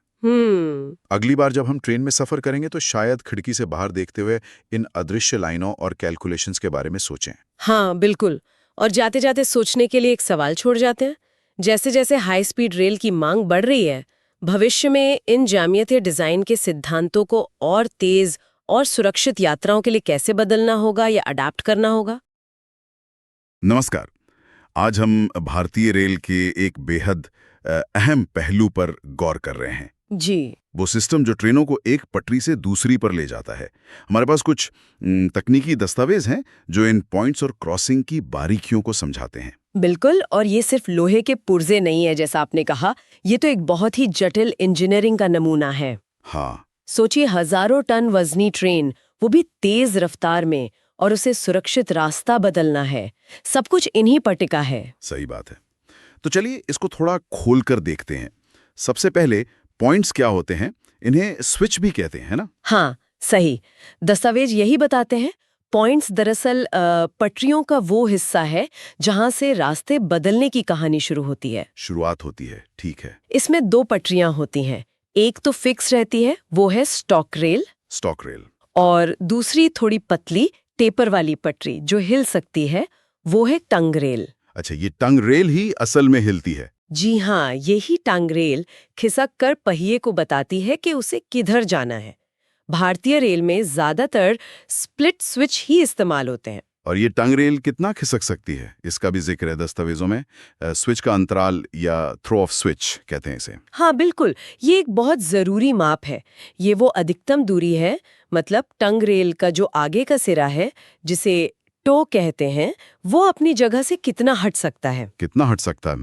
[SPEAKER 1] अगली बार जब हम ट्रेन में सफर करेंगे तो शायद खिड़की से बाहर देखते हुए इन अदृश्य लाइनों और कैलकुलेशंस के बारे में सोचें।
[SPEAKER 2] हाँ बिल्कुल। और जाते जाते सोचने के लिए एक सवाल छोड़ जाते हैं। जैसे जैसे हाई स्पीड रेल की मांग बढ़ रही है, भविष्य में इन ज्यामितीय डिजाइन के सिद्धांतों को और तेज और सुरक्षित यात्राओं के लिए कैसे बदलना होगा या अडाप्ट करना होगा।
[SPEAKER 1] नमस्कार। आज हम भारतीय रेल के एक बेहद अहम पहलू पर गौर कर रहे हैं।
[SPEAKER 2] जी।
[SPEAKER 1] वो सिस्टम जो ट्रेनों को एक पटरी से दूसरी पर ले जाता है। हमारे पास कुछ तकनीकी दस्तावेज हैं जो इन पॉइंट्स और क्रॉसिंग की बारीकियों को समझाते हैं।
[SPEAKER 2] बिल्कुल। और ये सिर्फ लोहे के पुर्जे नहीं है जैसा आपने कहा, ये तो एक बहुत ही जटिल इंजीनियरिंग का नमूना है।
[SPEAKER 1] हाँ,
[SPEAKER 2] सोचिए, हजारों टन वजनी ट्रेन, वो भी तेज रफ्तार में, और उसे सुरक्षित रास्ता बदलना है। सब कुछ इन्हीं पर टिका है।
[SPEAKER 1] सही बात है। तो चलिए इसको थोड़ा खोलकर देखते हैं। सबसे पहले पॉइंट्स क्या होते हैं? इन्हें स्विच भी कहते हैं ना?
[SPEAKER 2] हाँ सही, दस्तावेज यही बताते हैं। पॉइंट्स दरअसल पटरियों का वो हिस्सा है जहां से रास्ते बदलने की कहानी शुरू होती है।
[SPEAKER 1] शुरुआत होती है, ठीक है।
[SPEAKER 2] इसमें दो पटरियां होती हैं। एक तो फिक्स रहती है, वो है स्टॉक रेल, और दूसरी थोड़ी पतली टेपर वाली पटरी जो हिल सकती है, वो है टंग रेल।
[SPEAKER 1] अच्छा, ये टंग रेल ही असल में हिलती है?
[SPEAKER 2] जी हाँ, यही टंग रेल खिसक कर पहिए को बताती है कि उसे किधर जाना है। भारतीय रेल में ज्यादातर स्प्लिट स्विच ही इस्तेमाल होते हैं।
[SPEAKER 1] और ये टंग रेल कितना खिसक सकती है, इसका भी जिक्र है दस्तावेजों में। स्विच का अंतराल या थ्रो ऑफ स्विच कहते हैं इसे।
[SPEAKER 2] हाँ बिल्कुल, ये एक बहुत जरूरी माप है। ये वो अधिकतम दूरी है, मतलब टंग रेल का जो आगे का सिरा है, जिसे टो कहते हैं, वो अपनी जगह से कितना हट सकता है।
[SPEAKER 1] कितना हट सकता है?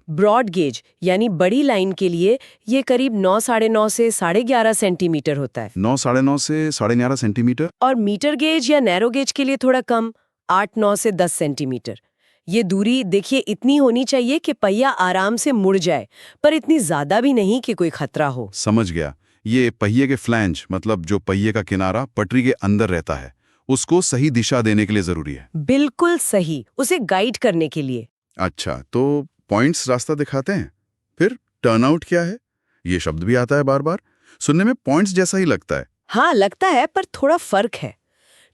[SPEAKER 2] ब्रॉड गेज यानी बड़ी लाइन के लिए ये करीब 9 साढ़े 9 से 11.5 सेंटीमीटर होता है।
[SPEAKER 1] 9 साढ़े 9 से 11.5 सेंटीमीटर।
[SPEAKER 2] और मीटर गेज या नैरो गेज के लिए थोड़ा कम, 8-9 से 10 सेंटीमीटर। ये दूरी देखिए इतनी होनी चाहिए कि पहिया आराम से मुड़ जाए, पर इतनी ज्यादा भी नहीं कि कोई खतरा हो।
[SPEAKER 1] समझ गया। ये पहिए के फ्लैंज, मतलब जो पहिए का किनारा पटरी के अंदर रहता है, उसको सही दिशा देने के लिए जरूरी है।
[SPEAKER 2] बिल्कुल सही, उसे गाइड करने के लिए।
[SPEAKER 1] अच्छा, तो पॉइंट्स रास्ता दिखाते हैं। फिर टर्नआउट क्या है? ये शब्द भी आता है बार बार। सुनने में पॉइंट्स जैसा ही लगता है।
[SPEAKER 2] हाँ लगता है, पर थोड़ा फर्क है।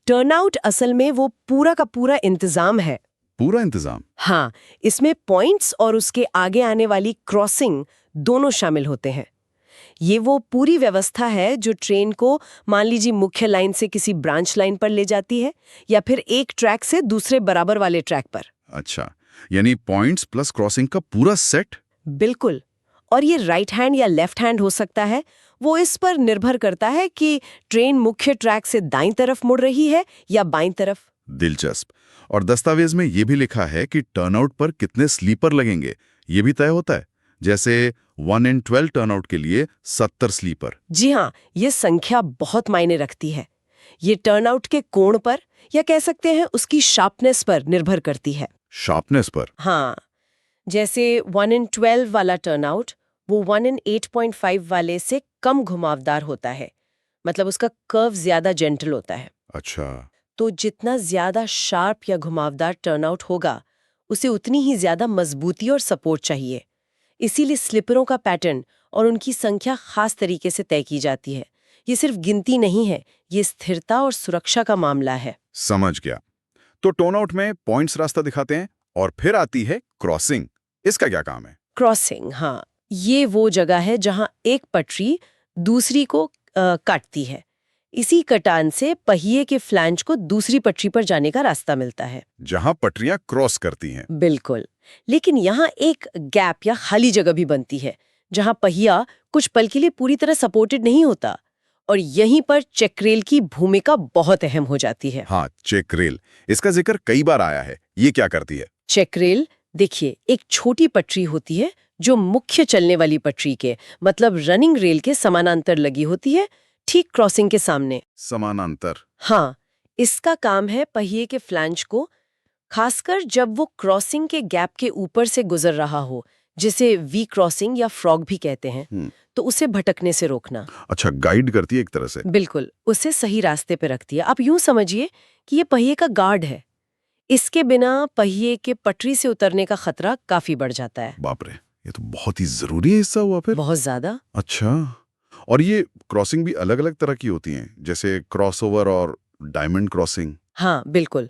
[SPEAKER 2] टर्नआउट असल में वो पूरा का पूरा इंतजाम है।
[SPEAKER 1] पूरा इंतजाम?
[SPEAKER 2] हाँ, इसमें पॉइंट्स और उसके आगे आने वाली क्रॉसिंग दोनों शामिल होते हैं। ये वो पूरी व्यवस्था है जो ट्रेन को, मान लीजिए, मुख्य लाइन से किसी ब्रांच लाइन पर ले जाती है, या फिर एक ट्रैक से दूसरे बराबर वाले ट्रैक पर।
[SPEAKER 1] अच्छा, यानी पॉइंट्स प्लस क्रॉसिंग का पूरा सेट?
[SPEAKER 2] बिल्कुल। और ये राइट हैंड या लेफ्ट हैंड हो सकता है। वो इस पर निर्भर करता है कि ट्रेन मुख्य ट्रैक से दाईं तरफ मुड़ रही है या बाईं तरफ।
[SPEAKER 1] दिलचस्प। और दस्तावेज में ये भी लिखा है कि टर्नआउट पर कितने स्लीपर लगेंगे, ये भी तय होता है। जैसे 1 in 12 टर्नआउट के लिए 70 स्लीपर।
[SPEAKER 2] जी हाँ, ये संख्या बहुत मायने रखती है। ये टर्नआउट के कोण पर, या कह सकते हैं उसकी शार्पनेस पर निर्भर करती है।
[SPEAKER 1] शार्पनेस पर?
[SPEAKER 2] हाँ, जैसे 1 in 12 वाला टर्नआउट वो 1 in 8.5 वाले से कम घुमावदार होता है, मतलब उसका कर्व ज्यादा जेंटल होता है।
[SPEAKER 1] अच्छा।
[SPEAKER 2] तो जितना ज्यादा शार्प या घुमावदार टर्नआउट होगा, उसे उतनी ही ज्यादा मजबूती और सपोर्ट चाहिए। इसीलिए स्लिपरों का पैटर्न और उनकी संख्या खास तरीके से तय की जाती है। ये सिर्फ गिनती नहीं है, ये स्थिरता और सुरक्षा का मामला है।
[SPEAKER 1] समझ गया। तो टर्नआउट में पॉइंट्स रास्ता दिखाते हैं, और फिर आती है क्रॉसिंग। इसका क्या काम है?
[SPEAKER 2] क्रॉसिंग, हाँ, ये वो जगह है जहां एक पटरी दूसरी को काटती है। इसी कटान से पहिए के फ्लैंज को दूसरी पटरी पर जाने का रास्ता मिलता है,
[SPEAKER 1] जहां पटरियां क्रॉस करती हैं।
[SPEAKER 2] बिल्कुल। लेकिन यहाँ एक गैप या खाली जगह भी बनती है, जहां पहिया कुछ पल के लिए पूरी तरह सपोर्टेड नहीं होता, और यहीं पर चेक रेल की भूमिका बहुत अहम हो जाती है।
[SPEAKER 1] हाँ, चेक रेल, इसका जिक्र कई बार आया है। ये क्या करती है?
[SPEAKER 2] चेक रेल, देखिए, एक छोटी पटरी होती है जो मुख्य चलने वाली पटरी के, मतलब रनिंग रेल के समानांतर लगी होती है, ठीक क्रॉसिंग के सामने।
[SPEAKER 1] समानांतर?
[SPEAKER 2] हाँ, इसका काम है पहिए के फ्लैंज को, खासकर जब वो क्रॉसिंग के गैप के ऊपर से गुजर रहा हो, जिसे वी क्रॉसिंग या फ्रॉग भी कहते हैं, तो उसे भटकने से रोकना।
[SPEAKER 1] अच्छा, गाइड करती है एक तरह से।
[SPEAKER 2] बिल्कुल, उसे सही रास्ते पे रखती है। आप यूं समझिए कि ये पहिए का गार्ड है। इसके बिना पहिए के पटरी से उतरने का खतरा काफी बढ़ जाता है।
[SPEAKER 1] बाप रे, ये तो बहुत ही जरूरी हिस्सा हुआ फिर।
[SPEAKER 2] बहुत ज्यादा।
[SPEAKER 1] अच्छा, और ये क्रॉसिंग भी अलग अलग तरह की होती हैं, जैसे क्रॉसओवर और डायमंड क्रॉसिंग।
[SPEAKER 2] हाँ बिल्कुल,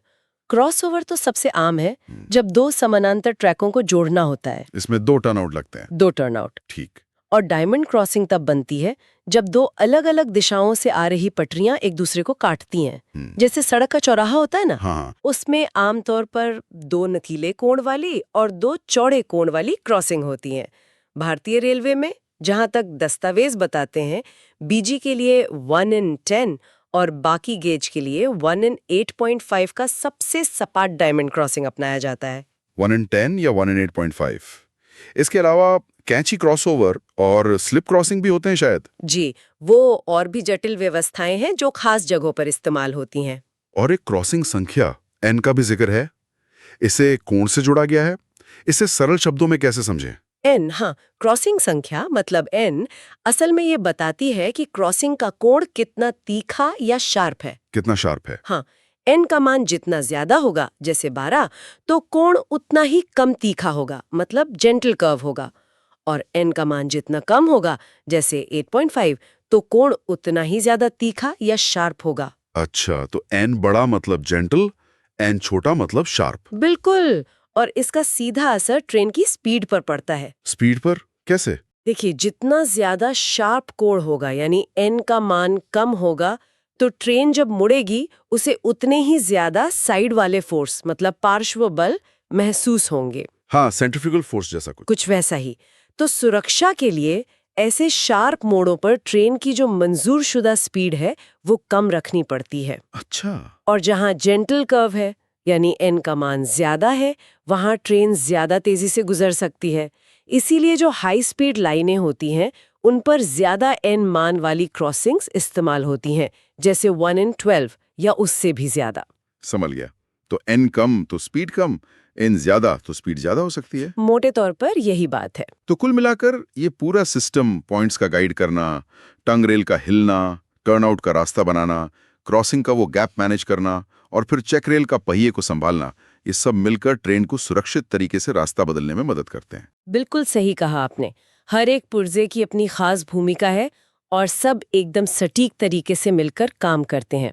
[SPEAKER 2] क्रॉसओवर तो सबसे आम है, जब दो समानांतर ट्रैकों को जोड़ना होता है।
[SPEAKER 1] इसमें 2 टर्नआउट लगते हैं।
[SPEAKER 2] 2 टर्नआउट।
[SPEAKER 1] ठीक।
[SPEAKER 2] और डायमंड क्रॉसिंग तब बनती है जब दो अलग अलग दिशाओं से आ रही पटरियां एक दूसरे को काटती हैं। जैसे सड़क का चौराहा होता है ना,
[SPEAKER 1] हाँ।
[SPEAKER 2] उसमें आमतौर पर 2 नुकीले कोण वाली और 2 चौड़े कोण वाली क्रॉसिंग होती हैं। भारतीय रेलवे में जहां तक दस्तावेज बताते हैं, बीजी के लिए 1 in 10 और बाकी गेज के लिए 1 in 8.5 का सबसे सपाट डायमंड क्रॉसिंग अपनाया जाता है।
[SPEAKER 1] 1 in 10 या 1 in 8.5। इसके अलावा कैंची क्रॉसओवर और स्लिप क्रॉसिंग भी होते हैं शायद।
[SPEAKER 2] जी, वो और भी जटिल व्यवस्थाएं हैं जो खास जगहों पर इस्तेमाल होती हैं।
[SPEAKER 1] और एक क्रॉसिंग संख्या एन का भी जिक्र है। इसे कोण से जोड़ा गया है। इसे सरल शब्दों में कैसे समझें?
[SPEAKER 2] एन, हाँ, क्रॉसिंग संख्या मतलब एन असल में ये बताती है कि क्रॉसिंग का कोण कितना तीखा या शार्प है।
[SPEAKER 1] कितना शार्प है?
[SPEAKER 2] हाँ, एन का मान जितना ज्यादा होगा, जैसे 12, तो कोण उतना ही कम तीखा होगा, मतलब जेंटल कर्व होगा। और एन का मान जितना कम होगा, जैसे 8.5, तो कोण उतना ही ज्यादा तीखा या शार्प होगा।
[SPEAKER 1] अच्छा, तो एन बड़ा मतलब जेंटल, एन छोटा मतलब शार्प।
[SPEAKER 2] बिल्कुल, और इसका सीधा असर ट्रेन की स्पीड पर पड़ता है।
[SPEAKER 1] स्पीड पर कैसे?
[SPEAKER 2] देखिए, जितना ज्यादा शार्प कोण होगा, यानी एन का मान कम होगा, तो ट्रेन जब मुड़ेगी उसे उतने ही ज्यादा साइड वाले फोर्स मतलब पार्श्व बल महसूस होंगे।
[SPEAKER 1] हाँ, सेंट्रीफ्यूगल फोर्स जैसा कुछ
[SPEAKER 2] वैसा ही। तो सुरक्षा के लिए ऐसे शार्प मोड़ों पर ट्रेन की जो मंजूर शुदा स्पीड है वो कम रखनी पड़ती है।
[SPEAKER 1] अच्छा।
[SPEAKER 2] और जहां जेंटल कर्व है, यानी एन का मान ज्यादा है, वहां ट्रेन ज्यादा तेजी से गुजर सकती है। इसीलिए जो हाई स्पीड लाइनें होती हैं उन पर ज्यादा एन मान वाली क्रॉसिंग्स इस्तेमाल होती हैं, जैसे 1 in 12 या उससे भी ज्यादा।
[SPEAKER 1] समझ गया। तो एन कम तो स्पीड कम, एन ज्यादा तो स्पीड ज्यादा हो सकती है।
[SPEAKER 2] मोटे तौर पर यही बात है।
[SPEAKER 1] तो कुल मिलाकर ये पूरा सिस्टम, पॉइंट्स का गाइड करना, टंग रेल का हिलना, टर्नआउट का रास्ता बनाना, क्रॉसिंग का वो गैप मैनेज करना और फिर चेक रेल का पहिए को संभालना, ये सब मिलकर ट्रेन को सुरक्षित तरीके से रास्ता बदलने में मदद करते हैं।
[SPEAKER 2] बिल्कुल सही कहा आपने। हर एक पुर्जे की अपनी खास भूमिका है और सब एकदम सटीक तरीके से मिलकर काम करते हैं।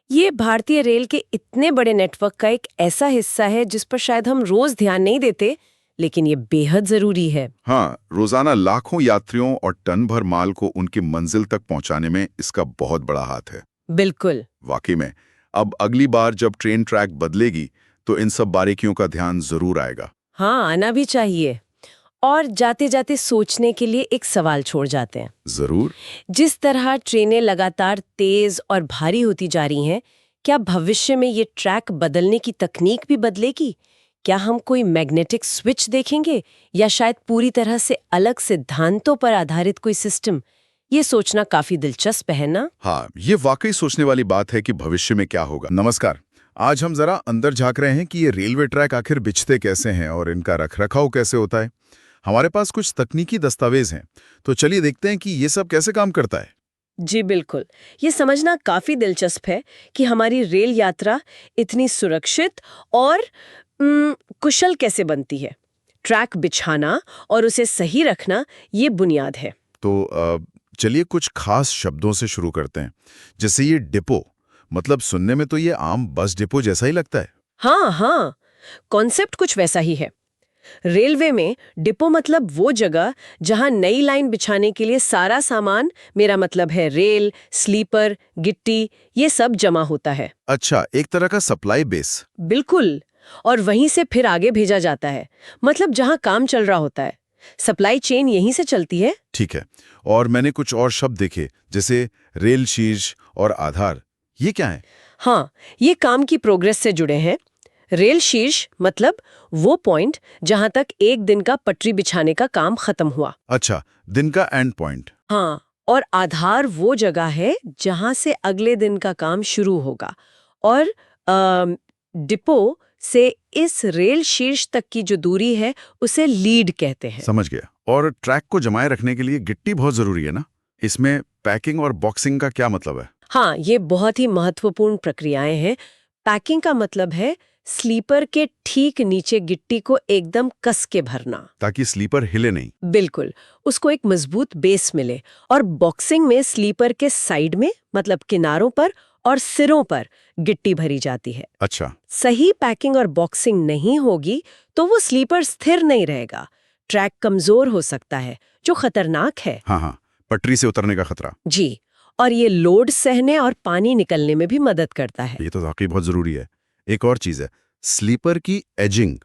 [SPEAKER 2] ये भारतीय रेल के इतने बड़े नेटवर्क का एक ऐसा हिस्सा है जिस पर शायद हम रोज ध्यान नहीं देते, लेकिन ये बेहद जरूरी है।
[SPEAKER 1] हाँ, रोजाना लाखों यात्रियों और टन भर माल को उनकी मंजिल तक पहुंचाने में इसका बहुत बड़ा हाथ है।
[SPEAKER 2] बिल्कुल।
[SPEAKER 1] वाकई में। अब अगली बार जब ट्रेन ट्रैक बदलेगी तो इन सब बारीकियों का ध्यान जरूर आएगा।
[SPEAKER 2] हाँ, आना भी चाहिए। और जाते जाते सोचने के लिए एक सवाल छोड़ जाते हैं।
[SPEAKER 1] जरूर।
[SPEAKER 2] जिस तरह ट्रेनें लगातार तेज और भारी होती जा रही हैं, क्या भविष्य में ये ट्रैक बदलने की तकनीक भी बदलेगी? क्या हम कोई मैग्नेटिक स्विच देखेंगे या शायद पूरी तरह से अलग सिद्धांतों पर आधारित कोई सिस्टम? ये सोचना काफी दिलचस्प है ना?
[SPEAKER 1] हाँ, ये वाकई सोचने वाली बात है कि भविष्य में क्या होगा। नमस्कार। आज हम जरा अंदर झांक रहे हैं कि ये रेलवे ट्रैक आखिर बिछते कैसे हैं और इनका रखरखाव कैसे होता है। हमारे पास कुछ तकनीकी दस्तावेज हैं, तो चलिए देखते हैं कि ये सब कैसे काम करता है।
[SPEAKER 2] जी बिल्कुल। ये समझना काफी दिलचस्प है कि हमारी रेल यात्रा इतनी सुरक्षित और कुशल कैसे बनती है। ट्रैक बिछाना और उसे सही रखना ये बुनियाद है।
[SPEAKER 1] तो चलिए कुछ खास शब्दों से शुरू करते हैं। जैसे ये डिपो, मतलब सुनने में तो ये आम बस डिपो जैसा ही लगता है।
[SPEAKER 2] हाँ, कॉन्सेप्ट कुछ वैसा ही है। रेलवे में डिपो मतलब वो जगह जहां नई लाइन बिछाने के लिए सारा सामान, मेरा मतलब है रेल, स्लीपर, गिट्टी, ये सब जमा होता है।
[SPEAKER 1] अच्छा, एक तरह का सप्लाई बेस।
[SPEAKER 2] बिल्कुल। और वहीं से फिर आगे भेजा जाता है, मतलब जहां काम चल रहा होता है। सप्लाई चेन यहीं से चलती है।
[SPEAKER 1] ठीक है। और मैंने कुछ और शब्द देखे, जैसे रेल शीर्ष और आधार। ये क्या है?
[SPEAKER 2] हाँ, ये काम की प्रोग्रेस से जुड़े हैं। रेल शीर्ष मतलब वो पॉइंट जहां तक एक दिन का पटरी बिछाने का काम खत्म हुआ।
[SPEAKER 1] अच्छा, दिन का एंड पॉइंट।
[SPEAKER 2] हाँ, और आधार वो जगह है जहां से अगले दिन का काम शुरू होगा। और डिपो से इस रेल शीर्ष तक की जो दूरी है उसे लीड कहते हैं।
[SPEAKER 1] समझ गया। और ट्रैक को जमाए रखने के लिए गिट्टी बहुत जरूरी है ना? इसमें पैकिंग और बॉक्सिंग का क्या मतलब है?
[SPEAKER 2] हाँ, ये बहुत ही महत्वपूर्ण प्रक्रियाएं हैं। पैकिंग का मतलब है स्लीपर के ठीक नीचे गिट्टी को एकदम कस के भरना,
[SPEAKER 1] ताकि स्लीपर हिले नहीं।
[SPEAKER 2] बिल्कुल, उसको एक मजबूत बेस मिले। और बॉक्सिंग में स्लीपर के साइड में मतलब किनारों पर और सिरों पर गिट्टी भरी जाती है।
[SPEAKER 1] अच्छा।
[SPEAKER 2] सही पैकिंग और बॉक्सिंग नहीं होगी तो वो स्लीपर स्थिर नहीं रहेगा, ट्रैक कमजोर हो सकता है, जो खतरनाक है।
[SPEAKER 1] हाँ, पटरी से उतरने का खतरा।
[SPEAKER 2] जी, और ये लोड सहने और पानी निकलने में भी मदद करता है।
[SPEAKER 1] ये तो वाकई बहुत जरूरी है। एक और चीज है, स्लीपर की एजिंग,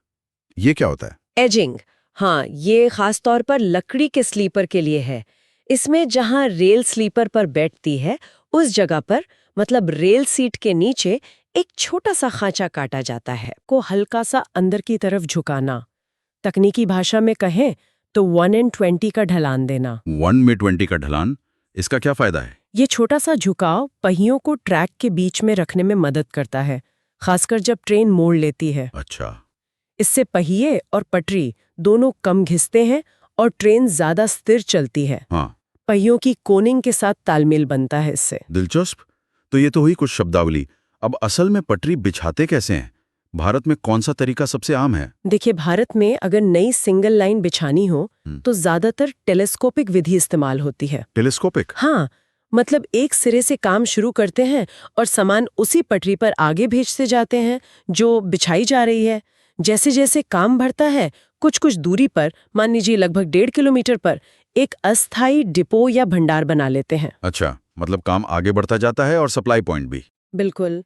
[SPEAKER 1] ये क्या होता है?
[SPEAKER 2] एजिंग, हाँ, ये खास तौर पर लकड़ी के स्लीपर के लिए है। इसमें जहां रेल स्लीपर पर बैठती है उस जगह पर मतलब रेल सीट के नीचे एक छोटा सा खांचा काटा जाता है को हल्का सा अंदर की तरफ झुकाना। तकनीकी भाषा में कहें तो 1:20 का ढलान देना।
[SPEAKER 1] 1:20 का ढलान, इसका क्या फायदा है?
[SPEAKER 2] ये छोटा सा झुकाव पहियों को ट्रैक के बीच में रखने में मदद करता है, खासकर जब ट्रेन मोड़ लेती है।
[SPEAKER 1] अच्छा।
[SPEAKER 2] इससे पहिए और पटरी दोनों कम घिसते हैं और ट्रेन ज्यादा स्थिर चलती है।
[SPEAKER 1] हाँ।
[SPEAKER 2] पहियों की कोनिंग के साथ तालमेल बनता है इससे।
[SPEAKER 1] दिलचस्प। तो ये तो हुई कुछ शब्दावली। अब असल में पटरी बिछाते कैसे हैं? भारत में कौन सा तरीका सबसे आम है?
[SPEAKER 2] देखिए, भारत में अगर नई सिंगल लाइन बिछानी हो तो ज्यादातर टेलीस्कोपिक विधि इस्तेमाल होती है।
[SPEAKER 1] टेलीस्कोपिक?
[SPEAKER 2] हाँ, मतलब एक सिरे से काम शुरू करते हैं और सामान उसी पटरी पर आगे भेजते जाते हैं जो बिछाई जा रही है। जैसे जैसे काम बढ़ता है, कुछ कुछ दूरी पर, मान लीजिए लगभग 1.5 किलोमीटर पर, एक अस्थायी डिपो या भंडार बना लेते हैं।
[SPEAKER 1] अच्छा, मतलब काम आगे बढ़ता जाता है और सप्लाई पॉइंट भी।
[SPEAKER 2] बिल्कुल।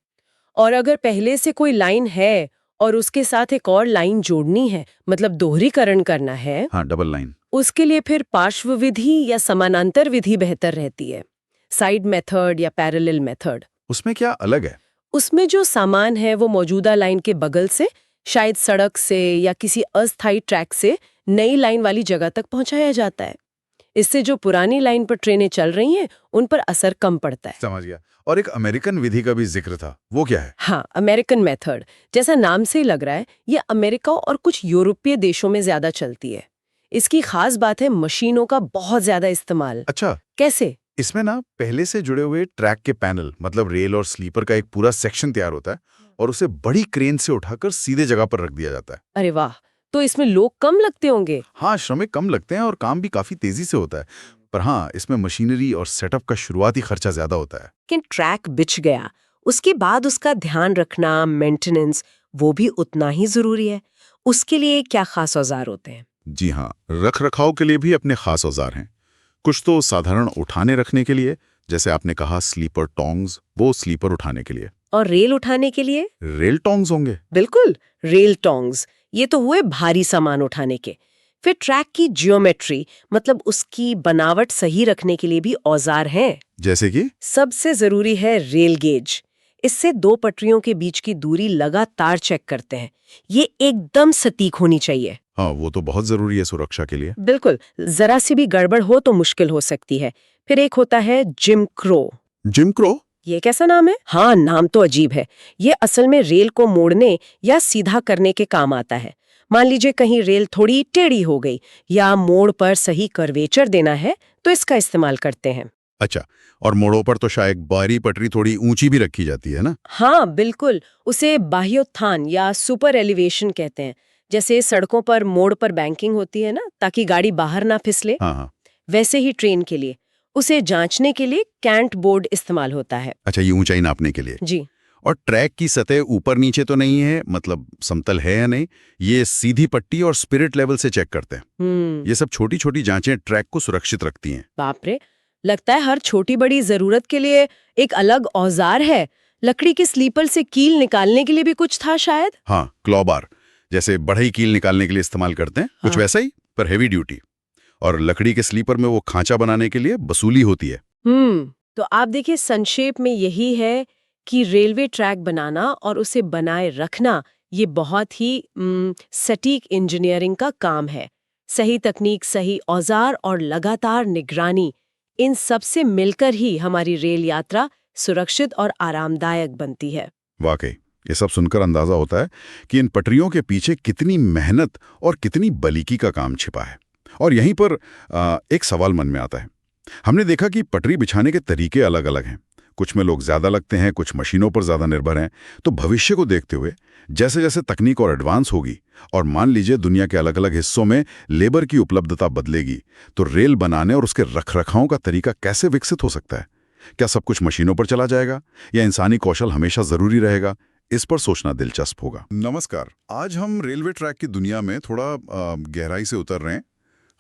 [SPEAKER 2] और अगर पहले से कोई लाइन है और उसके साथ एक और लाइन जोड़नी है, मतलब दोहरीकरण करना है,
[SPEAKER 1] हाँ, डबल लाइन,
[SPEAKER 2] उसके लिए फिर पार्श्व विधि या समानांतर विधि बेहतर रहती है, साइड मेथड या पैरेलल मेथड।
[SPEAKER 1] उसमें क्या अलग है?
[SPEAKER 2] उसमें जो सामान है वो मौजूदा लाइन के बगल से, शायद सड़क से या किसी अस्थायी ट्रैक से नई लाइन वाली जगह तक पहुंचाया जाता है। इससे जो पुरानी लाइन पर ट्रेनें चल रही हैं उन पर असर कम पड़ता है।
[SPEAKER 1] समझ गया। और एक अमेरिकन विधि का भी जिक्र था, वो क्या है?
[SPEAKER 2] हाँ, अमेरिकन मेथड, जैसा नाम से ही लग रहा है, ये अमेरिका और कुछ यूरोपीय देशों में ज्यादा चलती है। इसकी खास बात है मशीनों का बहुत ज्यादा इस्तेमाल।
[SPEAKER 1] अच्छा,
[SPEAKER 2] कैसे?
[SPEAKER 1] इसमें ना पहले से जुड़े हुए ट्रैक के पैनल, मतलब रेल और स्लीपर का एक पूरा सेक्शन तैयार होता है और उसे बड़ी क्रेन से उठाकर सीधे जगह पर रख दिया जाता है।
[SPEAKER 2] अरे वाह, तो इसमें लोग कम लगते होंगे।
[SPEAKER 1] हाँ, श्रमिक कम लगते हैं और काम भी काफी तेजी से होता है। पर हाँ, इसमें मशीनरी और सेटअप का शुरुआती खर्चा ज्यादा होता है।
[SPEAKER 2] लेकिन ट्रैक बिछ गया, उसके बाद उसका ध्यान रखना, मेंटेनेंस, वो भी उतना ही जरूरी है। उसके लिए क्या खास औजार होते हैं?
[SPEAKER 1] जी हाँ, रख रखाव के लिए भी अपने खास औजार हैं। कुछ तो साधारण उठाने रखने के लिए, जैसे आपने कहा स्लीपर टोंग्स, वो स्लीपर उठाने के लिए।
[SPEAKER 2] और रेल उठाने के लिए?
[SPEAKER 1] रेल टोंग्स होंगे।
[SPEAKER 2] बिल्कुल, रेल टोंग्स, ये तो हुए भारी सामान उठाने के। फिर ट्रैक की जियोमेट्री, मतलब उसकी बनावट सही रखने के लिए भी औजार हैं।
[SPEAKER 1] जैसे कि?
[SPEAKER 2] सबसे जरूरी है रेल गेज। इससे दो पटरियों के बीच की दूरी लगातार चेक करते हैं। ये एकदम सटीक होनी चाहिए।
[SPEAKER 1] हाँ, वो तो बहुत जरूरी है सुरक्षा के लिए।
[SPEAKER 2] बिल्कुल, जरा सी भी गड़बड़ हो तो मुश्किल हो सकती है। फिर एक होता है जिम क्रो।
[SPEAKER 1] Gym crow?
[SPEAKER 2] ये कैसा नाम है? हाँ, नाम तो अजीब है। ये असल में रेल को मोड़ने या सीधा करने के काम आता है। मान लीजिए कहीं रेल थोड़ी टेढ़ी हो गई या मोड़ पर सही कर्वेचर देना है तो इसका इस्तेमाल करते हैं।
[SPEAKER 1] अच्छा, और मोड़ों पर तो शायद बाहरी पटरी थोड़ी ऊंची भी रखी जाती है ना?
[SPEAKER 2] हाँ, बिल्कुल, उसे बाह्योत्थान या सुपर एलिवेशन कहते हैं। जैसे सड़कों पर मोड़ पर बैंकिंग होती है ना, ताकि गाड़ी बाहर ना फिसले।
[SPEAKER 1] हाँ।
[SPEAKER 2] वैसे ही ट्रेन के लिए उसे जांचने के लिए कैंट बोर्ड इस्तेमाल होता है।
[SPEAKER 1] अच्छा, ये ऊंचाई नापने के लिए।
[SPEAKER 2] जी।
[SPEAKER 1] और ट्रैक की सतह ऊपर नीचे तो नहीं है, मतलब समतल है या नहीं, ये सीधी पट्टी और स्पिरिट लेवल से चेक करते हैं। ये सब छोटी छोटी जांचें ट्रैक को सुरक्षित रखती हैं।
[SPEAKER 2] बाप रे, लगता है हर छोटी बड़ी जरूरत के लिए एक अलग औजार है। लकड़ी के स्लीपर से कील निकालने के लिए भी कुछ था शायद?
[SPEAKER 1] हाँ, क्लॉबार, जैसे बढ़ई कील निकालने के लिए इस्तेमाल करते हैं, कुछ वैसा ही पर हेवी ड्यूटी। और लकड़ी के स्लीपर में वो खांचा बनाने के लिए बसूली होती है।
[SPEAKER 2] तो आप देखिए, संक्षेप में यही है कि रेलवे ट्रैक बनाना और उसे बनाए रखना ये बहुत ही सटीक इंजीनियरिंग का काम है। सही तकनीक, सही औजार और लगातार निगरानी, इन सब से मिलकर ही हमारी रेल यात्रा सुरक्षित और आरामदायक बनती है।
[SPEAKER 1] वाकई, ये सब सुनकर अंदाजा होता है कि इन पटरियों के पीछे कितनी मेहनत और कितनी बारीकी का काम छिपा है। और यहीं पर एक सवाल मन में आता है। हमने देखा कि पटरी बिछाने के तरीके अलग अलग हैं। कुछ में लोग ज़्यादा लगते हैं, कुछ मशीनों पर ज़्यादा निर्भर हैं। तो भविष्य को देखते हुए जैसे जैसे तकनीक और एडवांस होगी और मान लीजिए दुनिया के अलग अलग हिस्सों में लेबर की उपलब्धता बदलेगी, तो रेल बनाने और उसके रखरखाव का तरीका कैसे विकसित हो सकता है? क्या सब कुछ मशीनों पर चला जाएगा या इंसानी कौशल हमेशा ज़रूरी रहेगा? इस पर सोचना दिलचस्प होगा। नमस्कार, आज हम रेलवे ट्रैक की दुनिया में थोड़ा गहराई से उतर रहे हैं,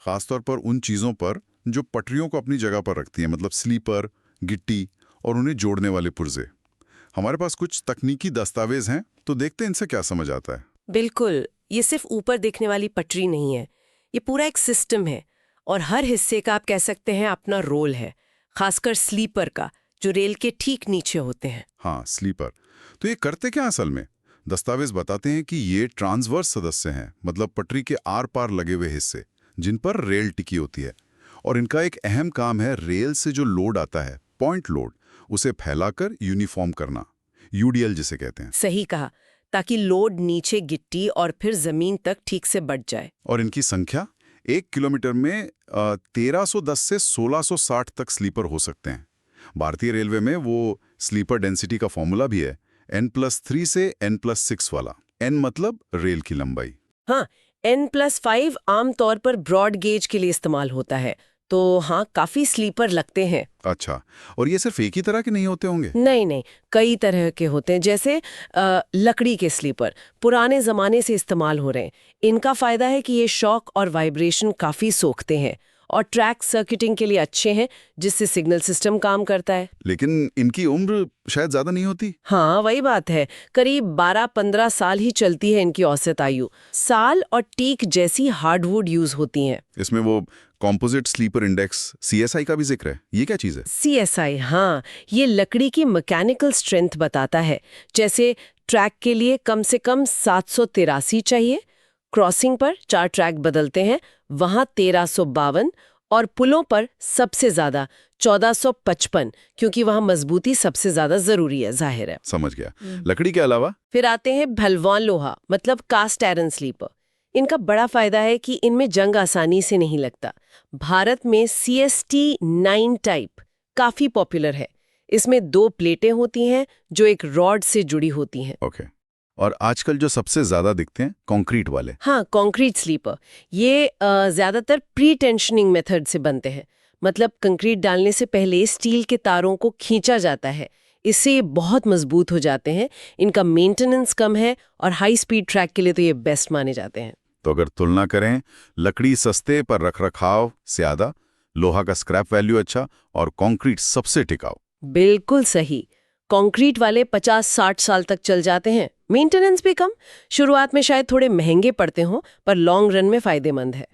[SPEAKER 1] खासतौर पर उन चीज़ों पर जो पटरियों को अपनी जगह पर रखती हैं, मतलब स्लीपर, गिट्टी और उन्हें जोड़ने वाले पुर्जे। हमारे पास कुछ तकनीकी दस्तावेज हैं, तो देखते हैं इनसे क्या समझ आता है।
[SPEAKER 2] बिल्कुल, ये सिर्फ ऊपर दिखने वाली पटरी नहीं है, ये पूरा एक सिस्टम है और हर हिस्से का आप कह सकते हैं अपना रोल है, खासकर स्लीपर का, जो रेल के ठीक नीचे होते हैं।
[SPEAKER 1] हाँ, स्लीपर। तो ये करते क्या असल में? दस्तावेज बताते हैं कि ये ट्रांसवर्स सदस्य हैं, मतलब पटरी के आर पार लगे हुए हिस्से जिन पर रेल टिकी होती है। और इनका एक अहम काम है रेल से जो लोड आता है, पॉइंट लोड, उसे फैलाकर यूनिफॉर्म करना, यूडीएल जिसे कहते हैं।
[SPEAKER 2] सही कहा, ताकि लोड नीचे गिट्टी और फिर जमीन तक ठीक से बढ़ जाए।
[SPEAKER 1] और इनकी संख्या 1 किलोमीटर में 1310 से 1660 तक स्लीपर हो सकते हैं। भारतीय रेलवे में वो स्लीपर डेंसिटी का फॉर्मूला भी है, N+3 से N+6 वाला। N मतलब रेल की लंबाई।
[SPEAKER 2] हाँ, N+5 आमतौर पर ब्रॉड गेज के लिए इस्तेमाल होता है, तो हाँ, काफी स्लीपर लगते हैं।
[SPEAKER 1] अच्छा, और ये सिर्फ एक ही तरह के नहीं होते होंगे?
[SPEAKER 2] नहीं, कई तरह के होते हैं। जैसे लकड़ी के स्लीपर पुराने जमाने से इस्तेमाल हो रहे हैं। इनका फायदा है कि ये शॉक और वाइब्रेशन काफी सोखते हैं और ट्रैक सर्किटिंग के लिए अच्छे हैं, जिससे सिग्नल सिस्टम काम करता है।
[SPEAKER 1] लेकिन इनकी उम्र शायद ज्यादा नहीं होती।
[SPEAKER 2] हाँ, वही बात है, करीब 12-15 साल ही चलती है इनकी औसत आयु। साल और टीक जैसी हार्डवुड यूज होती हैं।
[SPEAKER 1] इसमें वो कॉम्पोजिट स्लीपर इंडेक्स CSI का भी जिक्र है। ये क्या चीज़ है?
[SPEAKER 2] CSI, हाँ, ये लकड़ी की मैकेनिकल स्ट्रेंथ बताता है। जैसे ट्रैक के लिए कम से कम 783 चाहिए, क्रॉसिंग पर 4 ट्रैक बदलते हैं, वहां 1352, और पुलों पर सबसे ज्यादा 1455, क्योंकि वहां मजबूती सबसे ज्यादा जरूरी है, जाहिर है।
[SPEAKER 1] समझ गया। लकड़ी के अलावा
[SPEAKER 2] फिर आते हैं भलवान लोहा, मतलब कास्ट आयरन स्लीपर। इनका बड़ा फायदा है कि इनमें जंग आसानी से नहीं लगता। भारत में CST-9 टाइप काफी पॉपुलर है। इसमें 2 प्लेटें होती हैं जो एक रॉड से जुड़ी होती हैं।
[SPEAKER 1] ओके। और आजकल जो सबसे ज्यादा दिखते हैं कंक्रीट वाले।
[SPEAKER 2] हाँ, कंक्रीट स्लीपर। ये ज्यादातर प्री टेंशनिंग मेथड से बनते हैं, मतलब कंक्रीट डालने से पहले स्टील के तारों को खींचा जाता है। इससे ये बहुत मजबूत हो जाते हैं। इनका मेंटेनेंस कम है और हाई स्पीड ट्रैक के लिए तो ये बेस्ट माने जाते हैं।
[SPEAKER 1] तो अगर तुलना करें, लकड़ी सस्ते पर रखरखाव ज्यादा, लोहा का स्क्रैप वैल्यू अच्छा और कंक्रीट सबसे टिकाऊ।
[SPEAKER 2] बिल्कुल सही। कंक्रीट वाले 50-60 साल तक चल जाते हैं, मेंटेनेंस भी कम। शुरुआत में शायद थोड़े महंगे पड़ते हों, पर लॉन्ग रन में फायदेमंद है।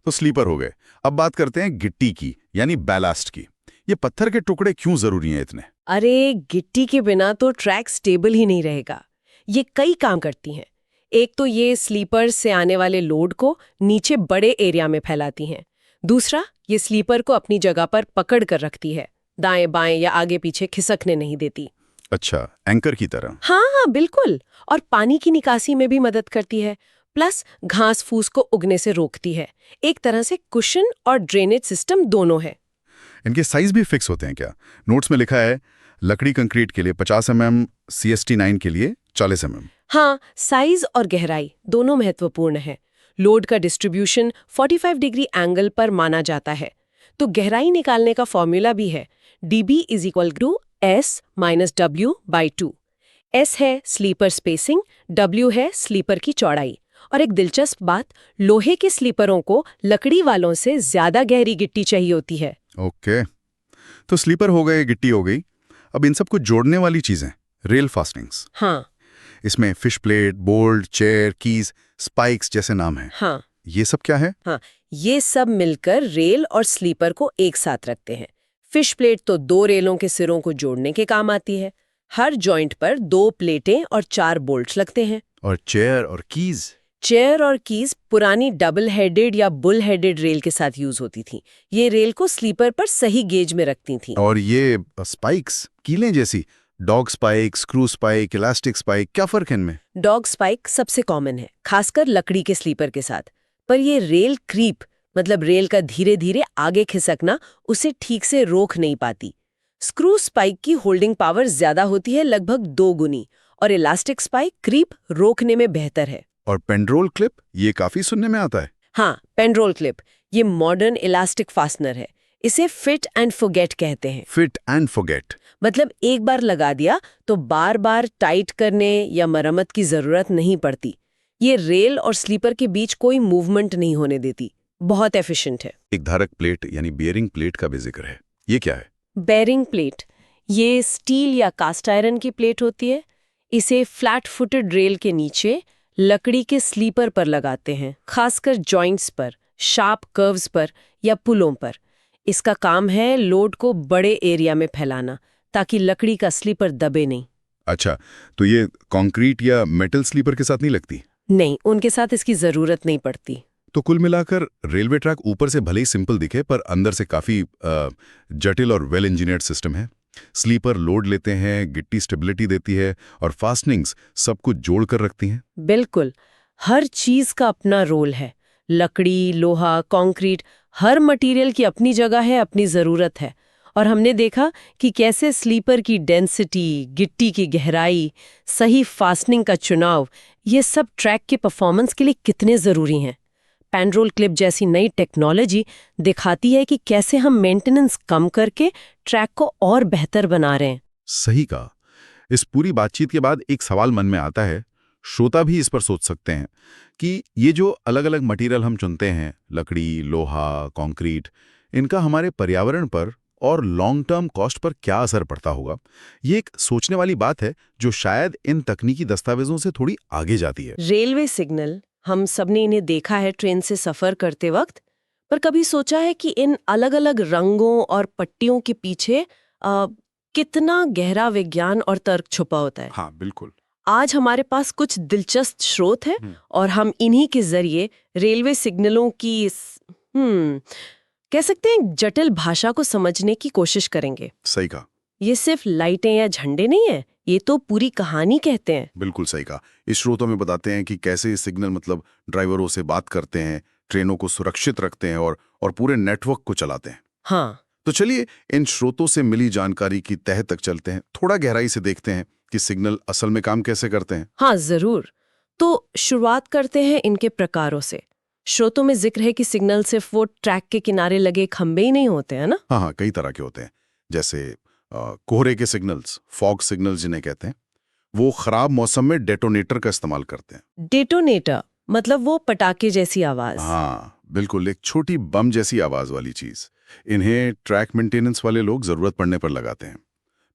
[SPEAKER 1] तो स्लीपर हो गए। अब बात करते हैं गिट्टी की, यानी बैलास्ट की। ये पत्थर के टुकड़े क्यों जरूरी हैं इतने?
[SPEAKER 2] अरे, गिट्टी के बिना तो ट्रैक स्टेबल ही नहीं रहेगा। ये कई काम करती हैं। एक तो ये स्लीपर से आने वाले लोड को नीचे बड़े एरिया में फैलाती हैं। दूसरा, ये स्लीपर को अपनी जगह पर पकड़ कर रखती है, दाएं बाएं या आगे पीछे खिसकने नहीं देती।
[SPEAKER 1] अच्छा, एंकर की तरह।
[SPEAKER 2] हाँ, बिल्कुल। और पानी की निकासी में भी मदद करती है। प्लस घास फूस को उगने से रोकती है। एक तरह से कुशन और ड्रेनेज सिस्टम दोनों है।
[SPEAKER 1] इनके साइज भी फिक्स होते हैं क्या? नोट्स में लिखा है लकड़ी कंक्रीट के लिए 50 mm, CST-9 के लिए 40 mm।
[SPEAKER 2] हाँ, साइज और गहराई दोनों महत्वपूर्ण है। लोड का डिस्ट्रीब्यूशन 45 डिग्री एंगल पर माना जाता है। तो गहराई निकालने का फॉर्मूला भी है, dB = S-W/2। S है स्लीपर स्पेसिंग, W है स्लीपर की चौड़ाई। और एक दिलचस्प बात, लोहे के स्लीपरों को लकड़ी वालों से ज्यादा गहरी गिट्टी चाहिए होती है।
[SPEAKER 1] ओके, तो स्लीपर हो गए, गिट्टी हो गई। अब इन सबको जोड़ने वाली चीजें, रेल फास्टिंग्स।
[SPEAKER 2] हाँ,
[SPEAKER 1] इसमें fish plate, bolt, chair, keys, spikes जैसे नाम हैं।
[SPEAKER 2] हाँ,
[SPEAKER 1] ये सब क्या है?
[SPEAKER 2] हाँ, ये सब मिलकर रेल और स्लीपर को एक साथ रखते हैं। फिश प्लेट तो 2 रेलों के सिरों को जोड़ने के काम आती है। हर जॉइंट पर 2 प्लेटें और 4 बोल्ट्स लगते हैं।
[SPEAKER 1] और चेयर और कीज?
[SPEAKER 2] चेयर और कीज पुरानी डबल हेडेड या बुल हेडेड रेल के साथ यूज होती थी। ये रेल को स्लीपर पर सही गेज में रखती थी।
[SPEAKER 1] और ये स्पाइक्स, कीलें जैसी, dog spike, screw spike, elastic spike, क्या फर्क है इनमें?
[SPEAKER 2] डॉग स्पाइक सबसे कॉमन है, खासकर लकड़ी के स्लीपर के साथ। पर ये रेल क्रीप, मतलब रेल का धीरे धीरे आगे खिसकना, उसे ठीक से रोक नहीं पाती। स्क्रू स्पाइक की होल्डिंग पावर ज्यादा होती है, लगभग 2 गुनी, और इलास्टिक स्पाइक क्रीप रोकने में बेहतर है।
[SPEAKER 1] और पेंड्रोल क्लिप, ये काफी सुनने में आता है।
[SPEAKER 2] हाँ, पेंड्रोल क्लिप, ये मॉडर्न इलास्टिक फास्टनर है। इसे फिट एंड फॉरगेट कहते हैं।
[SPEAKER 1] फिट एंड फॉरगेट,
[SPEAKER 2] मतलब एक बार लगा दिया तो बार बार टाइट करने या मरम्मत की जरूरत नहीं पड़ती। ये रेल और स्लीपर के बीच कोई मूवमेंट नहीं होने देती। बहुत एफिशिएंट है।
[SPEAKER 1] एक धारक प्लेट यानी बियरिंग प्लेट का भी जिक्र है, ये क्या है?
[SPEAKER 2] बेयरिंग प्लेट, ये स्टील या कास्ट आयरन की प्लेट होती है। इसे फ्लैट फुटेड रेल के नीचे लकड़ी के स्लीपर पर लगाते हैं, खासकर जॉइंट्स पर, शार्प कर्व्स पर या पुलों पर। इसका काम है लोड को बड़े एरिया में फैलाना, ताकि लकड़ी का स्लीपर दबे नहीं।
[SPEAKER 1] अच्छा, तो ये कंक्रीट या मेटल स्लीपर के साथ नहीं लगती?
[SPEAKER 2] नहीं, उनके साथ इसकी जरूरत नहीं पड़ती।
[SPEAKER 1] तो कुल मिलाकर रेलवे ट्रैक ऊपर से भले ही सिंपल दिखे, पर अंदर से काफी जटिल और वेल इंजीनियर्ड सिस्टम है। स्लीपर लोड लेते हैं, गिट्टी स्टेबिलिटी देती है, और फास्टनिंग्स सब कुछ जोड़ कर रखती हैं।
[SPEAKER 2] बिल्कुल, हर चीज का अपना रोल है। लकड़ी, लोहा, कंक्रीट, हर मटेरियल की अपनी जगह है, अपनी जरूरत है। और हमने देखा कि कैसे स्लीपर की डेंसिटी, गिट्टी की गहराई, सही फास्टनिंग का चुनाव, ये सब ट्रैक के परफॉर्मेंस के लिए कितने जरूरी हैं। पेंड्रोल क्लिप जैसी नई टेक्नोलॉजी दिखाती है कि कैसे हम मेंटेनेंस कम करके ट्रैक को और बेहतर बना रहे हैं।
[SPEAKER 1] सही कहा। इस पूरी बातचीत के बाद एक सवाल मन में आता है, श्रोता भी इस पर सोच सकते हैं कि ये जो अलग अलग मटेरियल हम चुनते हैं, लकड़ी, लोहा, कंक्रीट, इनका हमारे पर्यावरण पर और लॉन्ग टर्म कॉस्ट पर क्या असर पड़ता होगा। ये एक सोचने वाली बात है जो शायद इन तकनीकी दस्तावेजों से थोड़ी आगे जाती है।
[SPEAKER 2] रेलवे सिग्नल, हम सबने इन्हें देखा है ट्रेन से सफर करते वक्त, पर कभी सोचा है कि इन अलग अलग रंगों और पट्टियों के पीछे कितना गहरा विज्ञान और तर्क छुपा होता है।
[SPEAKER 1] हाँ, बिल्कुल।
[SPEAKER 2] आज हमारे पास कुछ दिलचस्प स्रोत हैं और हम इन्हीं के जरिए रेलवे सिग्नलों की कह सकते हैं जटिल भाषा को समझने की कोशिश करेंगे।
[SPEAKER 1] सही कहा।
[SPEAKER 2] ये सिर्फ लाइटें या झंडे नहीं है, ये तो पूरी कहानी कहते हैं।
[SPEAKER 1] बिल्कुल सही कहा। इस स्रोतों में बताते हैं कि कैसे ये सिग्नल मतलब ड्राइवरों से बात करते हैं, ट्रेनों को सुरक्षित रखते हैं और पूरे नेटवर्क को चलाते हैं।
[SPEAKER 2] हाँ,
[SPEAKER 1] तो चलिए इन स्रोतों से मिली जानकारी की तह तक चलते हैं, थोड़ा गहराई से देखते हैं कि सिग्नल असल में काम कैसे करते हैं।
[SPEAKER 2] हाँ जरूर। तो शुरुआत करते हैं इनके प्रकारों से। स्रोतों में जिक्र है कि सिग्नल सिर्फ वो ट्रैक के किनारे लगे खंबे ही नहीं होते हैं ना।
[SPEAKER 1] हाँ, कई तरह के होते हैं। जैसे कोहरे के सिग्नल्स, फॉग सिग्नल्स जिन्हें कहते हैं, वो खराब मौसम में डेटोनेटर का इस्तेमाल करते हैं।
[SPEAKER 2] डेटोनेटर मतलब वो पटाखे जैसी आवाज।
[SPEAKER 1] हाँ बिल्कुल, एक छोटी बम जैसी आवाज वाली चीज। इन्हें ट्रैक मेंटेनेंस वाले लोग जरूरत पड़ने पर लगाते हैं।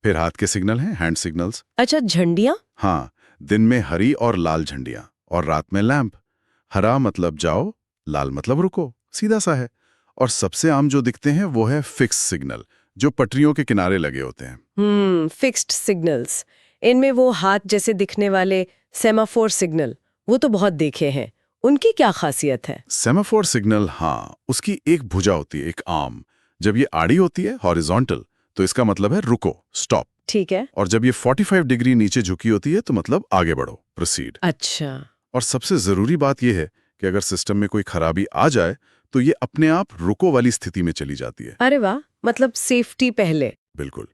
[SPEAKER 1] फिर हाथ के सिग्नल हैं, हैंड सिग्नल्स।
[SPEAKER 2] अच्छा, झंडियां?
[SPEAKER 1] हाँ, दिन में हरी और लाल झंडियां, और रात में लैंप। हरा मतलब जाओ, लाल मतलब रुको, सीधा सा है। और सबसे आम जो दिखते हैं वो है फिक्स सिग्नल, जो पटरियों के किनारे लगे होते हैं।
[SPEAKER 2] Fixed signals. इनमें वो हाथ जैसे दिखने वाले सेमाफोर सिग्नल, वो तो बहुत देखे हैं। उनकी क्या खासियत है?
[SPEAKER 1] सेमाफोर सिग्नल, हाँ, उसकी एक भुजा होती है, एक आर्म। जब ये आड़ी होती है, हॉरिजॉन्टल, तो इसका मतलब है रुको, स्टॉप।
[SPEAKER 2] ठीक है।
[SPEAKER 1] और जब ये 45 डिग्री नीचे झुकी होती है तो मतलब आगे बढ़ो, प्रोसीड।
[SPEAKER 2] अच्छा।
[SPEAKER 1] और सबसे जरूरी बात यह है कि अगर सिस्टम में कोई खराबी आ जाए तो ये अपने आप रुको वाली स्थिति में चली जाती है।
[SPEAKER 2] अरे वाह, मतलब सेफ्टी पहले।
[SPEAKER 1] बिल्कुल,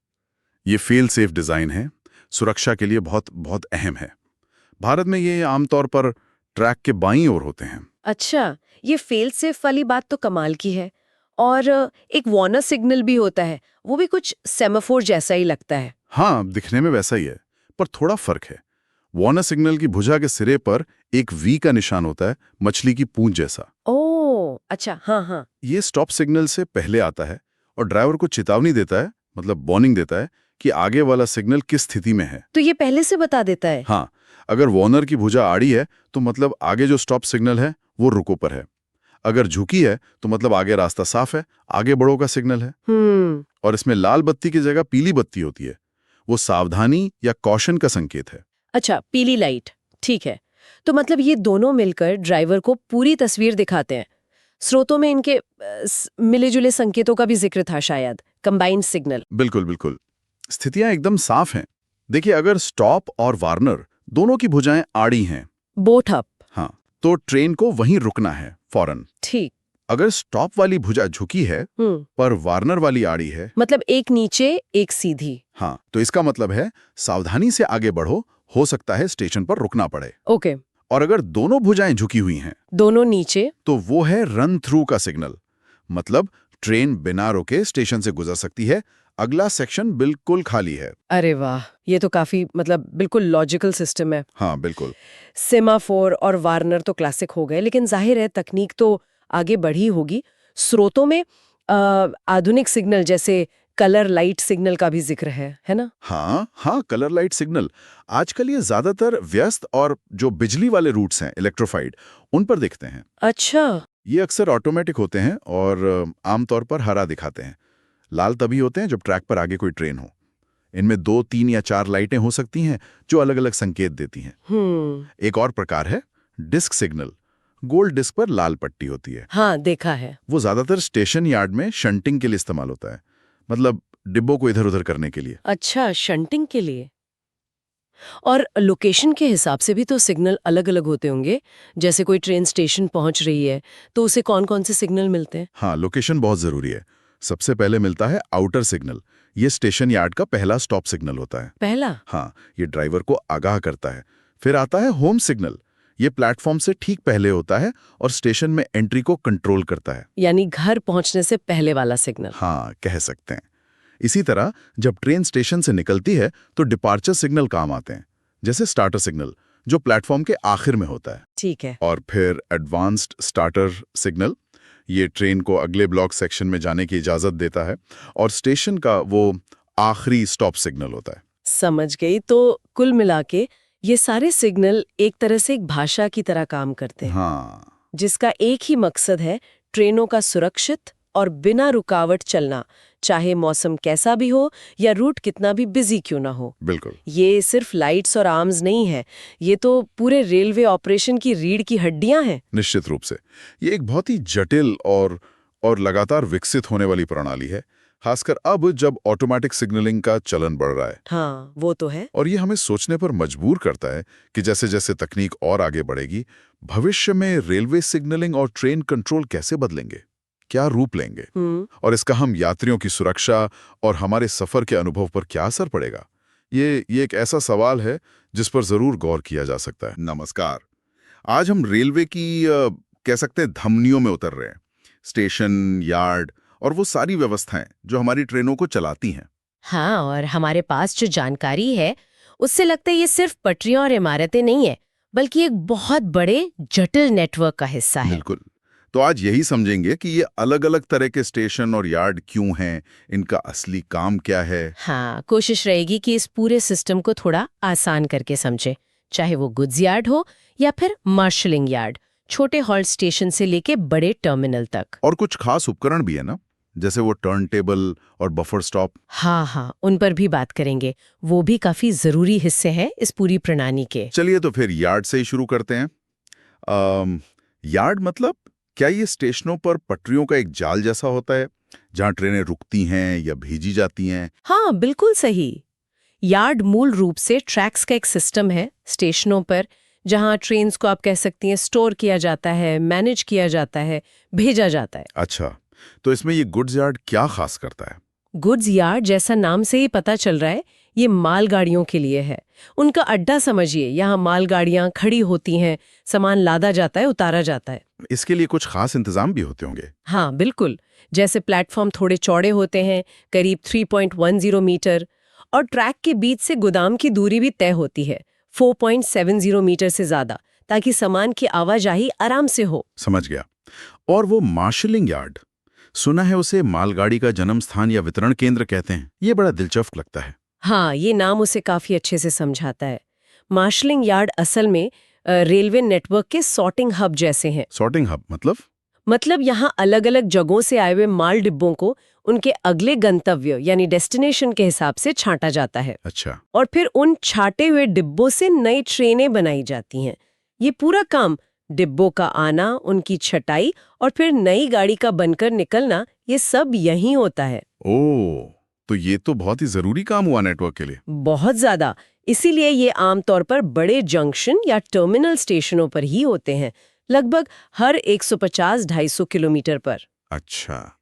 [SPEAKER 1] ये फेल सेफ डिजाइन है, सुरक्षा के लिए बहुत बहुत अहम है। भारत में ये आमतौर पर ट्रैक के बाईं ओर होते हैं।
[SPEAKER 2] अच्छा, ये फेल सेफ वाली बात तो कमाल की है। और एक वार्नर सिग्नल भी होता है, वो भी कुछ सेमाफोर जैसा ही लगता है।
[SPEAKER 1] हाँ, दिखने में वैसा ही है, पर थोड़ा फर्क है। वार्नर सिग्नल की भुजा के सिरे पर एक वी का निशान होता है, मछली की पूंछ जैसा।
[SPEAKER 2] ओह, अच्छा, हाँ।
[SPEAKER 1] ये स्टॉप सिग्नल से पहले आता है और ड्राइवर को चेतावनी देता है, मतलब वार्निंग देता है कि आगे वाला सिग्नल किस स्थिति में है।
[SPEAKER 2] तो ये पहले से बता देता है?
[SPEAKER 1] हाँ, अगर वार्नर की भुजा आड़ी है तो मतलब आगे जो स्टॉप सिग्नल है वो रुको पर है। अगर झुकी है तो मतलब आगे रास्ता साफ है, आगे बढ़ो का सिग्नल है। और इसमें लाल बत्ती की जगह पीली बत्ती होती है, वो सावधानी या कॉशन का संकेत है।
[SPEAKER 2] अच्छा, पीली लाइट, ठीक है। तो मतलब ये दोनों मिलकर ड्राइवर को पूरी तस्वीर दिखाते हैं। स्रोतों में इनके मिले जुले संकेतों का भी जिक्र था शायद, कंबाइंड सिग्नल।
[SPEAKER 1] बिल्कुल बिल्कुल, स्थितियां एकदम साफ हैं। देखिए, अगर स्टॉप और वार्नर दोनों की भुजाएं आड़ी हैं,
[SPEAKER 2] बोट अप।
[SPEAKER 1] हाँ, तो ट्रेन को वहीं रुकना है फौरन।
[SPEAKER 2] ठीक।
[SPEAKER 1] अगर स्टॉप वाली भुजा झुकी है पर वार्नर वाली आड़ी है,
[SPEAKER 2] मतलब एक नीचे एक सीधी।
[SPEAKER 1] हाँ, तो इसका मतलब है सावधानी से आगे बढ़ो, हो सकता है स्टेशन पर रुकना पड़े।
[SPEAKER 2] ओके।
[SPEAKER 1] और अगर दोनों भुजाएं झुकी हुई हैं,
[SPEAKER 2] दोनों नीचे,
[SPEAKER 1] तो वो है रन थ्रू का सिग्नल। मतलब ट्रेन बिना रुके स्टेशन से गुजर सकती है, अगला सेक्शन बिल्कुल खाली है।
[SPEAKER 2] अरे वाह, ये तो काफी मतलब बिल्कुल लॉजिकल सिस्टम है।
[SPEAKER 1] हाँ, बिल्कुल।
[SPEAKER 2] सेमाफोर और वार्नर तो क्लासिक हो गए, लेकिन जाहिर है तकनीक तो आगे बढ़ी होगी। स्रोतों में आधुनिक सिग्नल जैसे कलर लाइट सिग्नल का भी जिक्र है ना?
[SPEAKER 1] हाँ, कलर लाइट सिग्नल आजकल ये ज्यादातर व्यस्त और जो बिजली वाले रूट्स हैं, इलेक्ट्रोफाइड, उन पर दिखते हैं।
[SPEAKER 2] अच्छा।
[SPEAKER 1] ये अक्सर ऑटोमेटिक होते हैं और आमतौर पर हरा दिखाते हैं। लाल तभी होते हैं जब ट्रैक पर आगे कोई ट्रेन हो। इनमें 2, 3 या 4 लाइटें हो सकती हैं जो अलग अलग संकेत देती हैं। एक और प्रकार है डिस्क सिग्नल। गोल डिस्क पर लाल पट्टी होती है।
[SPEAKER 2] हाँ, देखा है।
[SPEAKER 1] वो ज्यादातर स्टेशन यार्ड में शंटिंग के लिए इस्तेमाल होता है, मतलब डिब्बों को इधर उधर करने के लिए।
[SPEAKER 2] अच्छा, शंटिंग के लिए। और लोकेशन के हिसाब से भी तो सिग्नल अलग अलग होते होंगे। जैसे कोई ट्रेन स्टेशन पहुंच रही है तो उसे कौन कौन से सिग्नल मिलते हैं?
[SPEAKER 1] हाँ, लोकेशन बहुत जरूरी है। सबसे पहले मिलता है आउटर सिग्नल। ये स्टेशन यार्ड का पहला स्टॉप सिग्नल होता है।
[SPEAKER 2] पहला?
[SPEAKER 1] हाँ, ये ड्राइवर को आगाह करता है। फिर आता है होम सिग्नल। ये प्लेटफॉर्म से ठीक पहले होता है और स्टेशन में एंट्री को कंट्रोल करता है।
[SPEAKER 2] यानी घर पहुंचने से पहले वाला सिग्नल।
[SPEAKER 1] हाँ, कह सकते हैं। इसी तरह जब ट्रेन स्टेशन से निकलती है तो डिपार्चर सिग्नल काम आते हैं, जैसे स्टार्टर सिग्नल जो प्लेटफॉर्म के आखिर में होता है।
[SPEAKER 2] ठीक है।
[SPEAKER 1] और फिर एडवांस्ड स्टार्टर सिग्नल, ये ट्रेन को अगले ब्लॉक सेक्शन में जाने की इजाजत देता है और स्टेशन का वो आखिरी स्टॉप सिग्नल होता है।
[SPEAKER 2] समझ गई। तो कुल मिला के ये सारे सिग्नल एक तरह से एक भाषा की तरह काम करते हैं।
[SPEAKER 1] हाँ,
[SPEAKER 2] जिसका एक ही मकसद है ट्रेनों का सुरक्षित और बिना रुकावट चलना, चाहे मौसम कैसा भी हो या रूट कितना भी बिजी क्यों ना हो।
[SPEAKER 1] बिल्कुल।
[SPEAKER 2] ये सिर्फ लाइट्स और आर्म्स नहीं है, ये तो पूरे रेलवे ऑपरेशन की रीढ़ की हड्डियां हैं।
[SPEAKER 1] निश्चित रूप से ये एक बहुत ही जटिल और लगातार विकसित होने वाली प्रणाली है, खासकर अब जब ऑटोमेटिक सिग्नलिंग का चलन बढ़ रहा है।
[SPEAKER 2] हाँ, वो तो है।
[SPEAKER 1] और ये हमें सोचने पर मजबूर करता है कि जैसे जैसे तकनीक और आगे बढ़ेगी, भविष्य में रेलवे सिग्नलिंग और ट्रेन कंट्रोल कैसे बदलेंगे, क्या रूप लेंगे, और इसका हम यात्रियों की सुरक्षा और हमारे सफर के अनुभव पर क्या असर पड़ेगा। ये एक ऐसा सवाल है जिस पर जरूर गौर किया जा सकता है। नमस्कार। आज हम रेलवे की कह सकते हैं धमनियों में उतर रहे हैं। स्टेशन, यार्ड और वो सारी व्यवस्थाएं जो हमारी ट्रेनों को चलाती हैं।
[SPEAKER 3] हाँ, और हमारे पास जो जानकारी है उससे लगता है ये सिर्फ पटरियां और इमारतें नहीं है, बल्कि एक बहुत बड़े जटिल नेटवर्क का हिस्सा है।
[SPEAKER 1] बिल्कुल। तो आज यही समझेंगे कि ये अलग अलग तरह के स्टेशन और यार्ड क्यों हैं, इनका असली काम क्या है।
[SPEAKER 3] हाँ, कोशिश रहेगी कि इस पूरे सिस्टम को थोड़ा आसान करके समझे, चाहे वो गुड्स यार्ड हो या फिर मार्शलिंग यार्ड, छोटे हॉल्ट स्टेशन से लेके बड़े टर्मिनल तक।
[SPEAKER 1] और कुछ खास उपकरण भी है ना, जैसे वो टर्न टेबल और बफर स्टॉप।
[SPEAKER 3] हाँ, उन पर भी बात करेंगे। वो भी काफी जरूरी हिस्से हैं इस पूरी प्रणाली के।
[SPEAKER 1] चलिए तो फिर यार्ड से ही शुरू करते हैं। यार्ड मतलब क्या ये स्टेशनों पर पटरियों का एक जाल जैसा होता है जहां ट्रेनें रुकती हैं या भेजी जाती हैं?
[SPEAKER 2] हाँ, बिल्कुल सही। यार्ड मूल रूप से ट्रैक्स का एक सिस्टम है स्टेशनों पर, जहां ट्रेन्स को आप कह सकती हैं स्टोर किया जाता है, मैनेज किया जाता है, भेजा जाता है।
[SPEAKER 1] अच्छा, तो इसमें ये गुड्स यार्ड क्या खास करता है?
[SPEAKER 2] गुड्स यार्ड जैसा नाम से ही पता चल रहा है, ये मालगाड़ियों के लिए है। उनका अड्डा समझिए, यहाँ मालगाड़ियाँ खड़ी होती हैं, सामान लादा जाता है, उतारा जाता है।
[SPEAKER 1] इसके लिए कुछ खास इंतजाम भी होते होंगे?
[SPEAKER 2] हाँ, बिल्कुल। जैसे प्लेटफॉर्म थोड़े चौड़े होते हैं, करीब 3.10 मीटर, और ट्रैक के बीच से गोदाम की दूरी भी तय होती है 4.70 मीटर से ज्यादा, ताकि सामान की आवाजाही आराम से हो।
[SPEAKER 1] समझ गया। और वो मार्शलिंग यार्ड, सुना है उसे मालगाड़ी का जन्म स्थान या वितरण केंद्र कहते हैं। ये बड़ा दिलचस्प लगता है।
[SPEAKER 2] हाँ, ये नाम उसे काफी अच्छे से समझाता है। मार्शलिंग यार्ड असल में रेलवे नेटवर्क के सॉर्टिंग हब जैसे हैं।
[SPEAKER 1] सॉर्टिंग हब मतलब
[SPEAKER 2] यहाँ अलग अलग जगहों से आए हुए माल डिब्बों को उनके अगले गंतव्य यानी डेस्टिनेशन के हिसाब से छांटा जाता है।
[SPEAKER 1] अच्छा।
[SPEAKER 2] और फिर उन छाटे हुए डिब्बों से नई ट्रेनें बनाई जाती हैं। ये पूरा काम, डिब्बों का आना, उनकी छटाई और फिर नई गाड़ी का बनकर निकलना, ये सब यहीं होता है।
[SPEAKER 1] ओह, तो ये तो बहुत ही जरूरी काम हुआ नेटवर्क के लिए।
[SPEAKER 2] बहुत ज्यादा। इसीलिए ये आमतौर पर बड़े जंक्शन या टर्मिनल स्टेशनों पर ही होते हैं, लगभग हर 150-250 किलोमीटर पर।
[SPEAKER 1] अच्छा,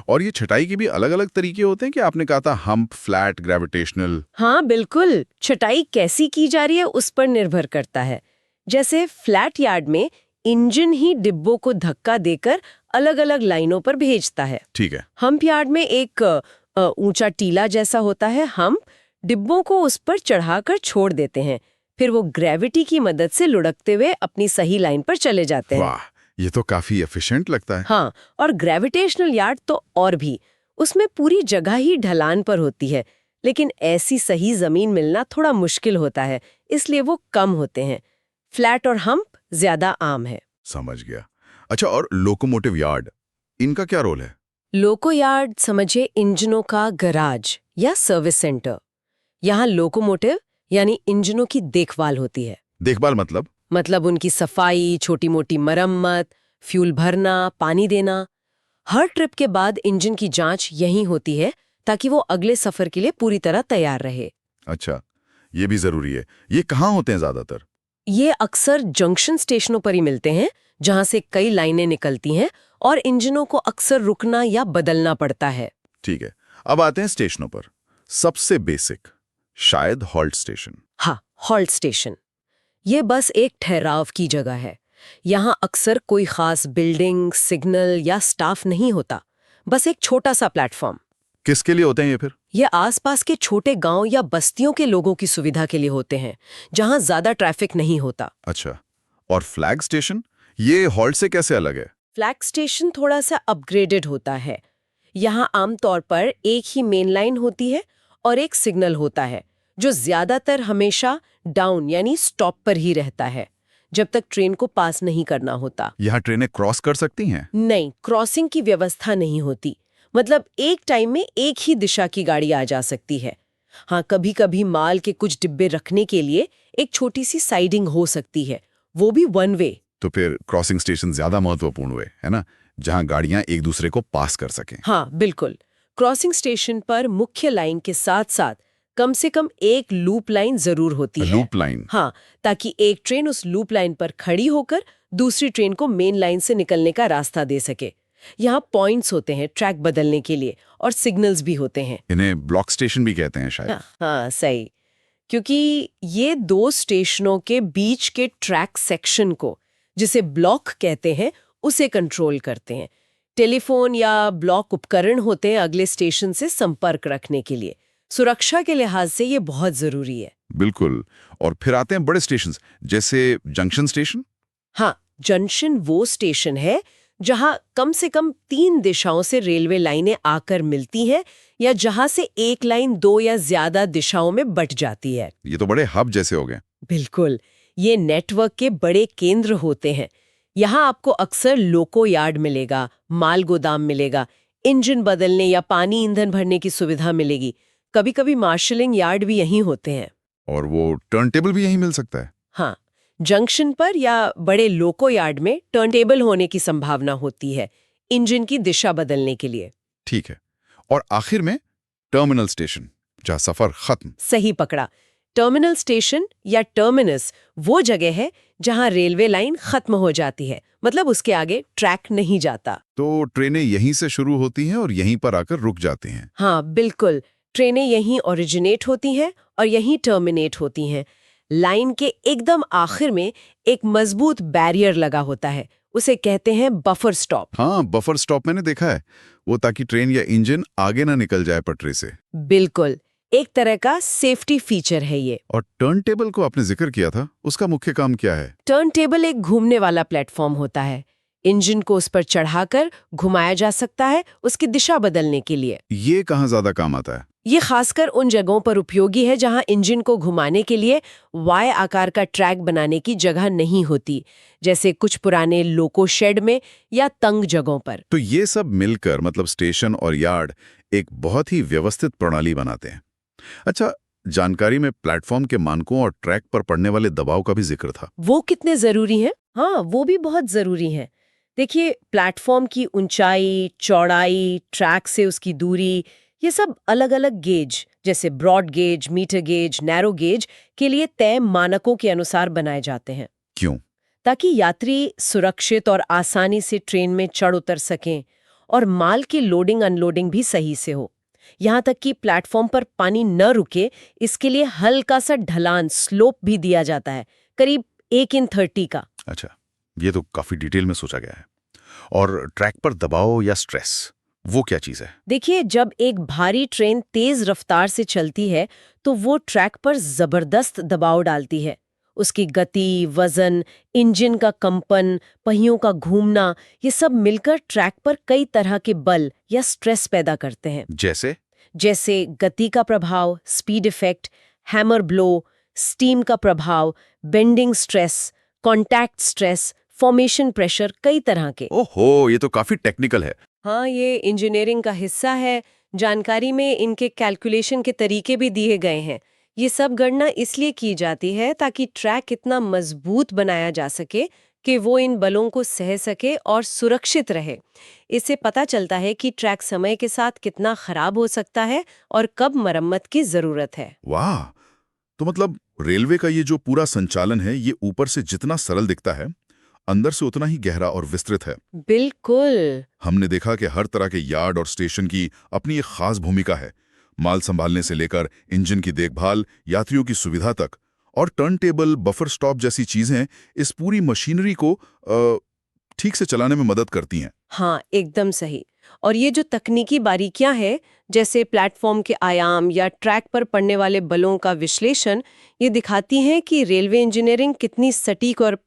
[SPEAKER 1] और ये छटाई के भी अलग अलग तरीके होते हैं कि आपने कहा था हम्प, फ्लैट, ग्रेविटेशनल।
[SPEAKER 2] हाँ बिल्कुल, छटाई कैसी की जा रही है उस पर निर्भर करता है। जैसे फ्लैट यार्ड में इंजन ही डिब्बों को धक्का देकर अलग अलग लाइनों पर भेजता है।
[SPEAKER 1] ठीक है।
[SPEAKER 2] हम्प यार्ड में एक ऊंचा टीला जैसा होता है हम्प, डिब्बों को उस पर चढ़ाकर छोड़ देते हैं, फिर वो ग्रेविटी की मदद से लुढ़कते हुए अपनी सही लाइन पर चले जाते हैं।
[SPEAKER 1] वाह, ये तो काफी एफिशिएंट लगता है।
[SPEAKER 2] हाँ, और ग्रेविटेशनल यार्ड तो और भी, उसमें पूरी जगह ही ढलान पर होती है, लेकिन ऐसी सही जमीन मिलना थोड़ा मुश्किल होता है, इसलिए वो कम होते हैं। फ्लैट और हम्प ज्यादा आम है।
[SPEAKER 1] समझ गया। अच्छा, और लोकोमोटिव यार्ड, इनका क्या रोल है?
[SPEAKER 2] लोको यार्ड समझिए इंजनों का गराज या सर्विस सेंटर। यहाँ लोकोमोटिव यानी इंजनों की देखभाल होती है।
[SPEAKER 1] देखभाल मतलब
[SPEAKER 2] उनकी सफाई, छोटी मोटी मरम्मत, फ्यूल भरना, पानी देना। हर ट्रिप के बाद इंजन की जांच यहीं होती है ताकि वो अगले सफर के लिए पूरी तरह तैयार रहे।
[SPEAKER 1] अच्छा, ये भी जरूरी है। ये कहाँ होते हैं ज्यादातर?
[SPEAKER 2] ये अक्सर जंक्शन स्टेशनों पर ही मिलते हैं, जहां से कई लाइनें निकलती हैं और इंजनों को अक्सर रुकना या बदलना पड़ता है।
[SPEAKER 1] ठीक है, अब आते हैं स्टेशनों पर। सबसे बेसिक, शायद हॉल्ट स्टेशन।
[SPEAKER 2] हाँ, हॉल्ट स्टेशन। ये बस एक ठहराव की जगह है। यहाँ अक्सर कोई खास बिल्डिंग, सिग्नल या स्टाफ नहीं होता, बस एक छोटा सा प्लेटफॉर्म।
[SPEAKER 1] किसके लिए होते हैं ये फिर?
[SPEAKER 2] ये आसपास के छोटे गांव या बस्तियों के लोगों की सुविधा के लिए होते हैं, जहां ज्यादा ट्रैफिक नहीं होता।
[SPEAKER 1] अच्छा, और फ्लैग स्टेशन, ये हॉल्ट से कैसे अलग है?
[SPEAKER 2] फ्लैग स्टेशन थोड़ा सा अपग्रेडेड होता है। यहाँ आमतौर पर एक ही मेन लाइन होती है और एक सिग्नल होता है, जो ज्यादातर हमेशा डाउन यानी स्टॉप पर ही रहता है, जब तक ट्रेन को पास नहीं करना होता।
[SPEAKER 1] यहाँ ट्रेनें क्रॉस कर सकती हैं?
[SPEAKER 2] नहीं, क्रॉसिंग की व्यवस्था नहीं होती। मतलब एक टाइम में एक ही दिशा की गाड़ी आ जा सकती है। हाँ, कभी कभी माल के कुछ डिब्बे रखने के लिए एक छोटी सी साइडिंग हो सकती है, वो भी वन वे।
[SPEAKER 1] तो फिर क्रॉसिंग स्टेशन ज्यादा महत्वपूर्ण हुए, है ना, जहां गाड़ियां एक दूसरे को पास कर सकें।
[SPEAKER 2] हाँ बिल्कुल, क्रॉसिंग स्टेशन पर मुख्य लाइन के साथ साथ कम से कम एक लूप लाइन जरूर होती है।
[SPEAKER 1] Loop line?
[SPEAKER 2] हाँ, ताकि एक ट्रेन उस लूप लाइन पर खड़ी होकर दूसरी ट्रेन को मेन लाइन से निकलने का रास्ता दे सके। यहाँ पॉइंट्स होते हैं ट्रैक बदलने के लिए और सिग्नल्स भी होते हैं।
[SPEAKER 1] इन्हें ब्लॉक स्टेशन भी कहते हैं शायद।
[SPEAKER 2] हाँ सही, क्योंकि ये दो स्टेशनों के बीच के ट्रैक सेक्शन को, जिसे ब्लॉक कहते हैं, उसे कंट्रोल करते हैं। टेलीफोन या ब्लॉक उपकरण होते हैं अगले स्टेशन से संपर्क रखने के लिए। सुरक्षा के लिहाज से ये बहुत जरूरी है।
[SPEAKER 1] बिल्कुल। और फिर आते हैं बड़े स्टेशन, जैसे जंक्शन स्टेशन।
[SPEAKER 2] हाँ, जंक्शन वो स्टेशन है जहां कम से कम 3 दिशाओं से रेलवे लाइनें आकर मिलती हैं, या जहां से एक लाइन 2 या ज्यादा दिशाओं में बट जाती है।
[SPEAKER 1] ये तो बड़े हब जैसे हो गए।
[SPEAKER 2] बिल्कुल, ये नेटवर्क के बड़े केंद्र होते हैं। यहाँ आपको अक्सर लोको यार्ड मिलेगा, माल गोदाम मिलेगा, इंजन बदलने या पानी ईंधन भरने की सुविधा मिलेगी। कभी कभी मार्शलिंग यार्ड भी यहीं होते हैं।
[SPEAKER 1] और वो टर्न टेबल भी यहीं मिल सकता है?
[SPEAKER 2] हाँ, जंक्शन पर या बड़े लोको यार्ड में टर्न टेबल होने की संभावना होती है, इंजन की दिशा बदलने के लिए।
[SPEAKER 1] ठीक है। और आखिर में टर्मिनल स्टेशन, जहां सफर खत्म।
[SPEAKER 2] सही पकड़ा। टर्मिनल स्टेशन या टर्मिनस वो जगह है जहां रेलवे लाइन खत्म हो जाती है, मतलब उसके आगे ट्रैक नहीं जाता।
[SPEAKER 1] तो ट्रेनें यहीं से शुरू होती हैं और यहीं पर आकर रुक जाती हैं?
[SPEAKER 2] हाँ बिल्कुल, ट्रेनें यहीं ओरिजिनेट होती हैं और यहीं टर्मिनेट होती हैं। लाइन के एकदम आखिर में एक मजबूत बैरियर लगा होता है, उसे कहते हैं बफर स्टॉप।
[SPEAKER 1] हाँ, बफर स्टॉप मैंने देखा है, वो ताकि ट्रेन या इंजन आगे ना निकल जाए पटरी से।
[SPEAKER 2] बिल्कुल, एक तरह का सेफ्टी फीचर है ये।
[SPEAKER 1] और टर्न टेबल को आपने जिक्र किया था, उसका मुख्य काम क्या है?
[SPEAKER 2] टर्न टेबल एक घूमने वाला प्लेटफॉर्म होता है। इंजन को उस पर चढ़ाकर घुमाया जा सकता है उसकी दिशा बदलने के लिए।
[SPEAKER 1] ये कहाँ ज्यादा काम आता है?
[SPEAKER 2] ये खासकर उन जगहों पर उपयोगी है जहां इंजन को घुमाने के लिए वाई आकार का ट्रैक बनाने की जगह नहीं होती, जैसे कुछ पुराने लोको शेड में या तंग जगहों पर।
[SPEAKER 1] तो ये सब मिलकर मतलब स्टेशन और यार्ड एक बहुत ही व्यवस्थित प्रणाली बनाते हैं। अच्छा, जानकारी में प्लेटफॉर्म के मानकों और ट्रैक पर पड़ने वाले दबाव का भी जिक्र था।
[SPEAKER 2] वो कितने जरूरी हैं? हाँ, वो भी बहुत जरूरी है। देखिए, प्लेटफॉर्म की ऊंचाई, चौड़ाई, ट्रैक से उसकी दूरी, ये सब अलग अलग गेज जैसे broad gauge, metre gauge, narrow gauge के लिए तय मानकों के अनुसार बनाए जाते हैं।
[SPEAKER 1] क्यों?
[SPEAKER 2] ताकि यात्री सुरक्षित और आसानी से ट्रेन में चढ़ उतर सकें और माल की लोडिंग अनलोडिंग भी सही से हो। यहाँ तक कि प्लेटफॉर्म पर पानी न रुके, इसके लिए हल्का सा ढलान स्लोप भी दिया जाता है, करीब 1/30 का।
[SPEAKER 1] अच्छा, ये तो काफी डिटेल में सोचा गया है। और ट्रैक पर दबाव या स्ट्रेस, वो क्या चीज है?
[SPEAKER 2] देखिए, जब एक भारी ट्रेन तेज रफ्तार से चलती है तो वो ट्रैक पर जबरदस्त दबाव डालती है। उसकी गति, वजन, इंजन का कंपन, पहियों का घूमना, ये सब मिलकर ट्रैक पर कई तरह के बल या स्ट्रेस पैदा करते हैं। जैसे गति का प्रभाव, speed effect, hammer blow, steam का प्रभाव, bending stress, contact stress, formation pressure, कई तरह के।
[SPEAKER 1] ओहो, ये तो काफी टेक्निकल है।
[SPEAKER 2] हाँ, ये इंजीनियरिंग का हिस्सा है। जानकारी में इनके कैलकुलेशन के तरीके भी दिए गए हैं। ये सब गणना इसलिए की जाती है ताकि ट्रैक इतना मजबूत बनाया जा सके कि वो इन बलों को सह सके और सुरक्षित रहे। इससे पता चलता है कि ट्रैक समय के साथ कितना खराब हो सकता है और कब मरम्मत की जरूरत है।
[SPEAKER 1] वाह, तो मतलब रेलवे का ये जो पूरा संचालन है, ये ऊपर से जितना सरल दिखता है, अंदर से उतना ही गहरा और विस्तृत है।
[SPEAKER 2] बिल्कुल।
[SPEAKER 1] हमने देखा कि हर तरह के यार्ड और स्टेशन की अपनी एक खास भूमिका है। माल संभालने से लेकर इंजन की देखभाल, यात्रियों की सुविधा तक, और टर्न टेबल, बफर स्टॉप जैसी चीजें इस पूरी मशीनरी को ठीक से चलाने में मदद करती हैं।
[SPEAKER 2] हाँ, एकदम सही। और ये जो तकनीकी बारीकियां हैं, जैसे प्लेटफॉर्म के आयाम या ट्रैक पर पड़ने वाले बलों का विश्लेषण, ये दिखाती हैं कि रेलवे इंजीनियरिंग कितनी सटीक और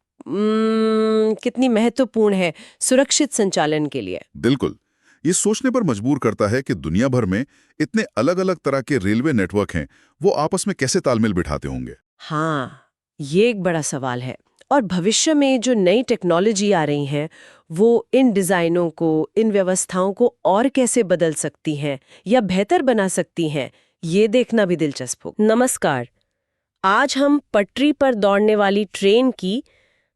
[SPEAKER 2] कितनी महत्वपूर्ण है सुरक्षित संचालन के लिए।
[SPEAKER 1] बिल्कुल, ये सोचने पर मजबूर करता है कि दुनिया भर में इतने अलग अलग तरह के रेलवे नेटवर्क हैं, वो आपस में कैसे तालमेल बिठाते होंगे।
[SPEAKER 2] हाँ, ये एक बड़ा सवाल है। और भविष्य में जो नई टेक्नोलॉजी आ रही हैं, वो इन डिजाइनों को, इन व्यवस्थाओं को और कैसे बदल सकती हैं या बेहतर बना सकती हैं, ये देखना भी दिलचस्प हो। नमस्कार, आज हम पटरी पर दौड़ने वाली ट्रेन की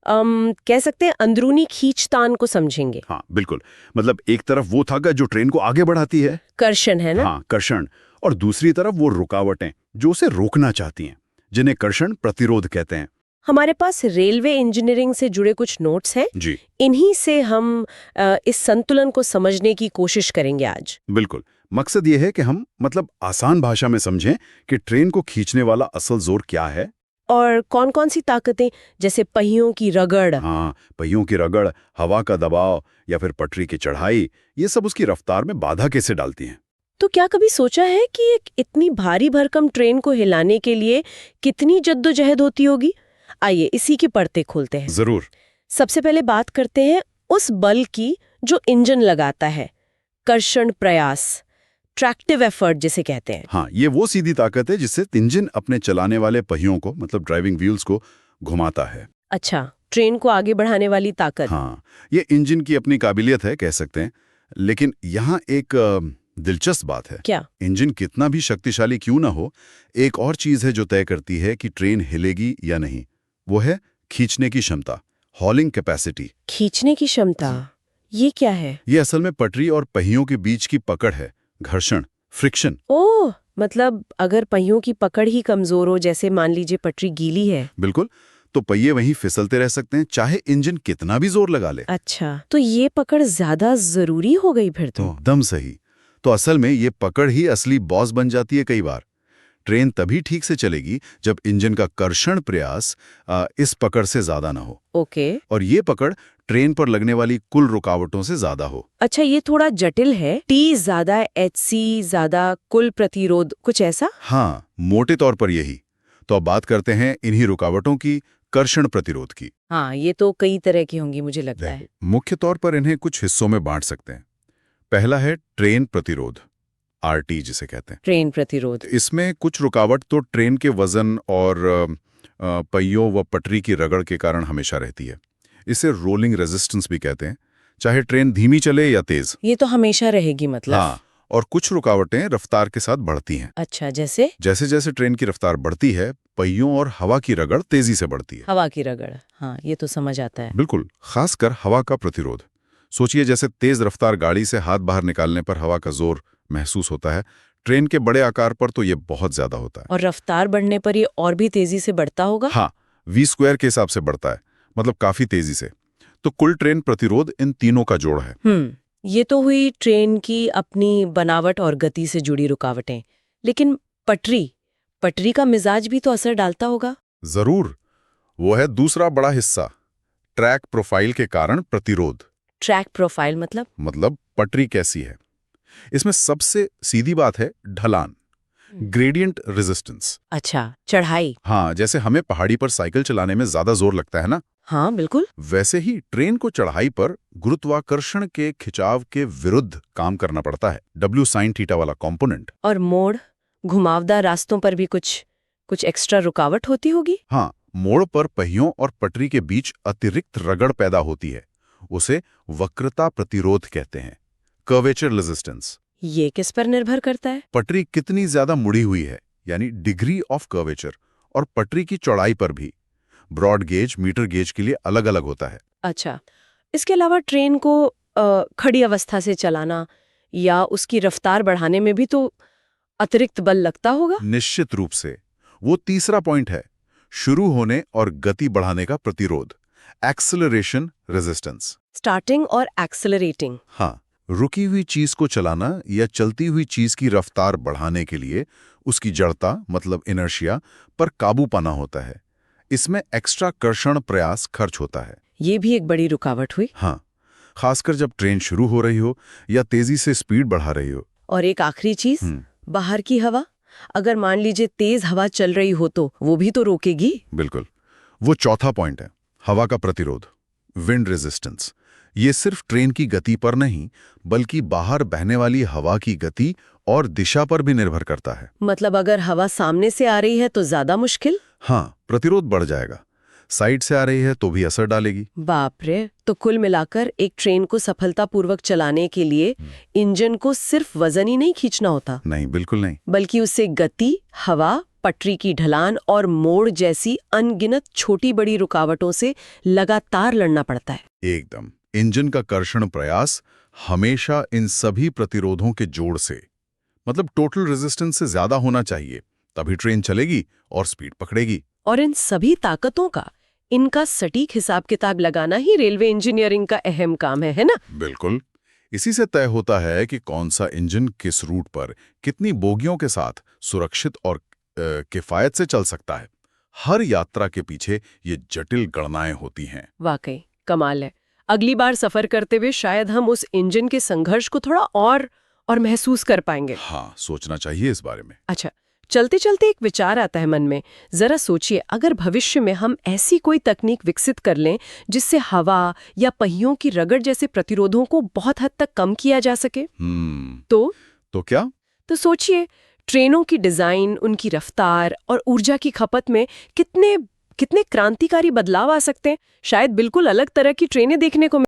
[SPEAKER 2] कह सकते हैं अंदरूनी खींचतान को समझेंगे।
[SPEAKER 4] हाँ बिल्कुल, मतलब एक तरफ वो धागा जो ट्रेन को आगे बढ़ाती है,
[SPEAKER 2] कर्षण है ना?
[SPEAKER 4] हाँ कर्षण, और दूसरी तरफ वो रुकावटें जो उसे रोकना चाहती हैं, जिन्हें कर्षण प्रतिरोध कहते हैं।
[SPEAKER 2] हमारे पास रेलवे इंजीनियरिंग से जुड़े कुछ नोट्स हैं
[SPEAKER 4] जी,
[SPEAKER 2] इन्हीं से हम इस संतुलन को समझने की कोशिश करेंगे आज।
[SPEAKER 4] बिल्कुल। मकसद ये है कि हम मतलब आसान भाषा में समझें कि ट्रेन को खींचने वाला असल जोर क्या है
[SPEAKER 2] और कौन कौन सी ताकतें, जैसे पहियों की रगड़,
[SPEAKER 4] हाँ पहियों की रगड़, हवा का दबाव या फिर पटरी की चढ़ाई, ये सब उसकी रफ्तार में बाधा कैसे डालती हैं।
[SPEAKER 2] तो क्या कभी सोचा है कि एक इतनी भारी भरकम ट्रेन को हिलाने के लिए कितनी जद्दोजहद होती होगी? आइए इसी की परतें खोलते हैं।
[SPEAKER 4] जरूर।
[SPEAKER 2] सबसे पहले बात करते हैं उस बल की जो इंजन लगाता है, कर्षण प्रयास, ट्रैक्टिव एफर्ट जिसे कहते हैं।
[SPEAKER 4] हाँ, ये वो सीधी ताकत है जिससे इंजन अपने चलाने वाले पहियों को, मतलब ड्राइविंग व्हील्स को घुमाता है।
[SPEAKER 2] अच्छा, ट्रेन को आगे बढ़ाने वाली ताकत।
[SPEAKER 4] हाँ, ये इंजन की अपनी काबिलियत है, कह सकते हैं। लेकिन यहाँ एक दिलचस्प बात है।
[SPEAKER 2] क्या?
[SPEAKER 4] इंजन कितना भी शक्तिशाली क्यों ना हो, एक और चीज है जो तय करती है कि ट्रेन हिलेगी या नहीं। वो है खींचने की क्षमता, हॉलिंग कैपेसिटी।
[SPEAKER 2] खींचने की क्षमता, ये क्या है?
[SPEAKER 4] ये असल में पटरी और पहियों के बीच की पकड़ है, घर्षण, फ्रिक्शन।
[SPEAKER 2] ओह, मतलब अगर पहियों की पकड़ ही कमजोर हो, जैसे मान लीजिए पटरी गीली है।
[SPEAKER 4] बिल्कुल, तो पहिए वहीं फिसलते रह सकते हैं, चाहे इंजन कितना भी जोर लगा ले।
[SPEAKER 2] अच्छा, तो ये पकड़ ज्यादा जरूरी हो गई फिर तो।
[SPEAKER 4] एकदम सही। तो असल में ये पकड़ ही असली बॉस बन जाती है कई बार। ट्रेन तभी ठीक से चलेगी जब इंजन का कर्षण प्रयास इस पकड़ से ज्यादा ना हो।
[SPEAKER 2] ओके।
[SPEAKER 4] और ये पकड़ ट्रेन पर लगने वाली कुल रुकावटों से ज्यादा हो।
[SPEAKER 2] अच्छा, ये थोड़ा जटिल है। टी ज्यादा, HC ज्यादा, कुल प्रतिरोध, कुछ ऐसा?
[SPEAKER 4] हाँ, मोटे तौर पर यही। तो अब बात करते हैं इन्हीं रुकावटों की, कर्षण प्रतिरोध की।
[SPEAKER 2] हाँ, ये तो कई तरह की होंगी मुझे लगता है।
[SPEAKER 1] मुख्य तौर पर इन्हें कुछ हिस्सों में बांट सकते हैं। पहला है ट्रेन प्रतिरोध, RT जिसे कहते हैं।
[SPEAKER 2] ट्रेन प्रतिरोध।
[SPEAKER 1] इसमें कुछ रुकावट तो ट्रेन के वजन और पहियों व पटरी की रगड़ के कारण हमेशा रहती है। इसे रोलिंग रेजिस्टेंस भी कहते हैं, चाहे ट्रेन धीमी चले या तेज।
[SPEAKER 2] ये तो हमेशा रहेगी मतलब?
[SPEAKER 1] हाँ, और कुछ रुकावटें रफ्तार के साथ बढ़ती हैं।
[SPEAKER 2] अच्छा, जैसे?
[SPEAKER 1] जैसे जैसे ट्रेन की रफ्तार बढ़ती है, पहियों और हवा की रगड़ तेजी से बढ़ती है।
[SPEAKER 2] हवा की रगड़, हाँ ये तो समझ आता है।
[SPEAKER 1] बिल्कुल, खासकर हवा का प्रतिरोध। सोचिए जैसे तेज रफ्तार गाड़ी से हाथ बाहर निकालने पर हवा का जोर महसूस होता है। ट्रेन के बड़े आकार पर तो ये बहुत ज्यादा होता है।
[SPEAKER 2] और रफ्तार बढ़ने पर ये और भी तेजी से बढ़ता होगा?
[SPEAKER 1] हाँ, V² के हिसाब से बढ़ता है, मतलब काफी तेजी से। तो कुल ट्रेन प्रतिरोध इन तीनों का जोड़ है।
[SPEAKER 2] ये तो हुई ट्रेन की अपनी बनावट और गति से जुड़ी रुकावटें। लेकिन पटरी का मिजाज भी तो असर डालता होगा?
[SPEAKER 1] जरूर, वो है दूसरा बड़ा हिस्सा, ट्रैक प्रोफाइल के कारण प्रतिरोध।
[SPEAKER 2] ट्रैक प्रोफाइल
[SPEAKER 1] मतलब पटरी कैसी है। इसमें सबसे सीधी बात है ढलान, ग्रेडियंट रेजिस्टेंस।
[SPEAKER 2] अच्छा, चढ़ाई।
[SPEAKER 1] हाँ, जैसे हमें पहाड़ी पर साइकिल चलाने में ज्यादा जोर लगता है ना,
[SPEAKER 2] हाँ बिल्कुल।
[SPEAKER 1] वैसे ही ट्रेन को चढ़ाई पर गुरुत्वाकर्षण के खिंचाव के विरुद्ध काम करना पड़ता है, W sin θ वाला कॉम्पोनेंट।
[SPEAKER 2] और मोड़, घुमावदार रास्तों पर भी कुछ एक्स्ट्रा रुकावट होती होगी?
[SPEAKER 1] हाँ, मोड़ पर पहियों और पटरी के बीच अतिरिक्त रगड़ पैदा होती है, उसे वक्रता प्रतिरोध कहते हैं, कर्वेचर रेजिस्टेंस।
[SPEAKER 2] ये किस पर निर्भर करता है?
[SPEAKER 1] पटरी कितनी ज्यादा मुड़ी हुई है, यानी डिग्री ऑफ कर्वेचर, और पटरी की चौड़ाई पर भी। ब्रॉड गेज, मीटर गेज के लिए अलग अलग होता है।
[SPEAKER 2] अच्छा, इसके अलावा ट्रेन को खड़ी अवस्था से चलाना या उसकी रफ्तार बढ़ाने में भी तो अतिरिक्त बल लगता होगा?
[SPEAKER 1] निश्चित रूप से। वो तीसरा पॉइंट है, शुरू होने और गति बढ़ाने का प्रतिरोध, एक्सेलरेशन रेजिस्टेंस।
[SPEAKER 2] स्टार्टिंग और एक्सेलरेटिंग।
[SPEAKER 1] हाँ, रुकी हुई चीज को चलाना या चलती हुई चीज की रफ्तार बढ़ाने के लिए उसकी जड़ता, मतलब इनर्शिया, पर काबू पाना होता है। इसमें एक्स्ट्रा कर्षण प्रयास खर्च होता है।
[SPEAKER 2] ये भी एक बड़ी रुकावट हुई।
[SPEAKER 1] हाँ, खासकर जब ट्रेन शुरू हो रही हो या तेजी से स्पीड बढ़ा रही हो।
[SPEAKER 2] और एक आखिरी चीज, बाहर की हवा। अगर मान लीजिए तेज हवा चल रही हो तो वो भी तो रोकेगी।
[SPEAKER 1] बिल्कुल, वो चौथा पॉइंट है, हवा का प्रतिरोध, विंड रेजिस्टेंस। ये सिर्फ ट्रेन की गति पर नहीं, बल्कि बाहर बहने वाली हवा की गति और दिशा पर भी निर्भर करता है।
[SPEAKER 2] मतलब अगर हवा सामने से आ रही है तो ज्यादा मुश्किल?
[SPEAKER 1] हाँ, प्रतिरोध बढ़ जाएगा। साइड से आ रही है तो भी असर डालेगी।
[SPEAKER 2] बाप रे, तो कुल मिलाकर एक ट्रेन को सफलतापूर्वक चलाने के लिए इंजन को सिर्फ वजन ही नहीं खींचना होता।
[SPEAKER 1] नहीं, बिल्कुल नहीं।
[SPEAKER 2] बल्कि उससे गति, हवा, पटरी की ढलान और मोड़ जैसी अनगिनत छोटी बड़ी रुकावटों से लगातार लड़ना पड़ता है।
[SPEAKER 1] एकदम, इंजन का कर्षण प्रयास हमेशा इन सभी प्रतिरोधों के जोड़ से, मतलब टोटल रेजिस्टेंस से ज्यादा होना चाहिए, तभी ट्रेन चलेगी और स्पीड पकड़ेगी।
[SPEAKER 2] और इन सभी ताकतों का, इनका सटीक हिसाब किताब लगाना ही रेलवे इंजीनियरिंग का अहम काम है ना?
[SPEAKER 1] बिल्कुल। इसी से तय होता है कि कौन सा इंजन किस रूट पर कितनी बोगियों के साथ सुरक्षित और किफायत से चल सकता है। हर यात्रा के पीछे ये जटिल गणनाएं होती हैं।
[SPEAKER 2] वाकई कमाल है। अगली बार सफर करते हुए शायद हम उस इंजन के संघर्ष को थोड़ा और महसूस कर पाएंगे।
[SPEAKER 1] हाँ, सोचना चाहिए इस बारे में।
[SPEAKER 2] अच्छा, चलते चलते एक विचार आता है मन में। जरा सोचिए, अगर भविष्य में हम ऐसी कोई तकनीक विकसित कर लें जिससे हवा या पहियों की रगड़ जैसे प्रतिरोधों को बहुत हद तक कम किया जा सके,
[SPEAKER 1] तो क्या?
[SPEAKER 2] तो सोचिए, ट्रेनों की डिजाइन, उनकी रफ्तार और ऊर्जा की खपत में कितने क्रांतिकारी बदलाव आ सकते हैं। शायद बिल्कुल अलग तरह की ट्रेनें देखने को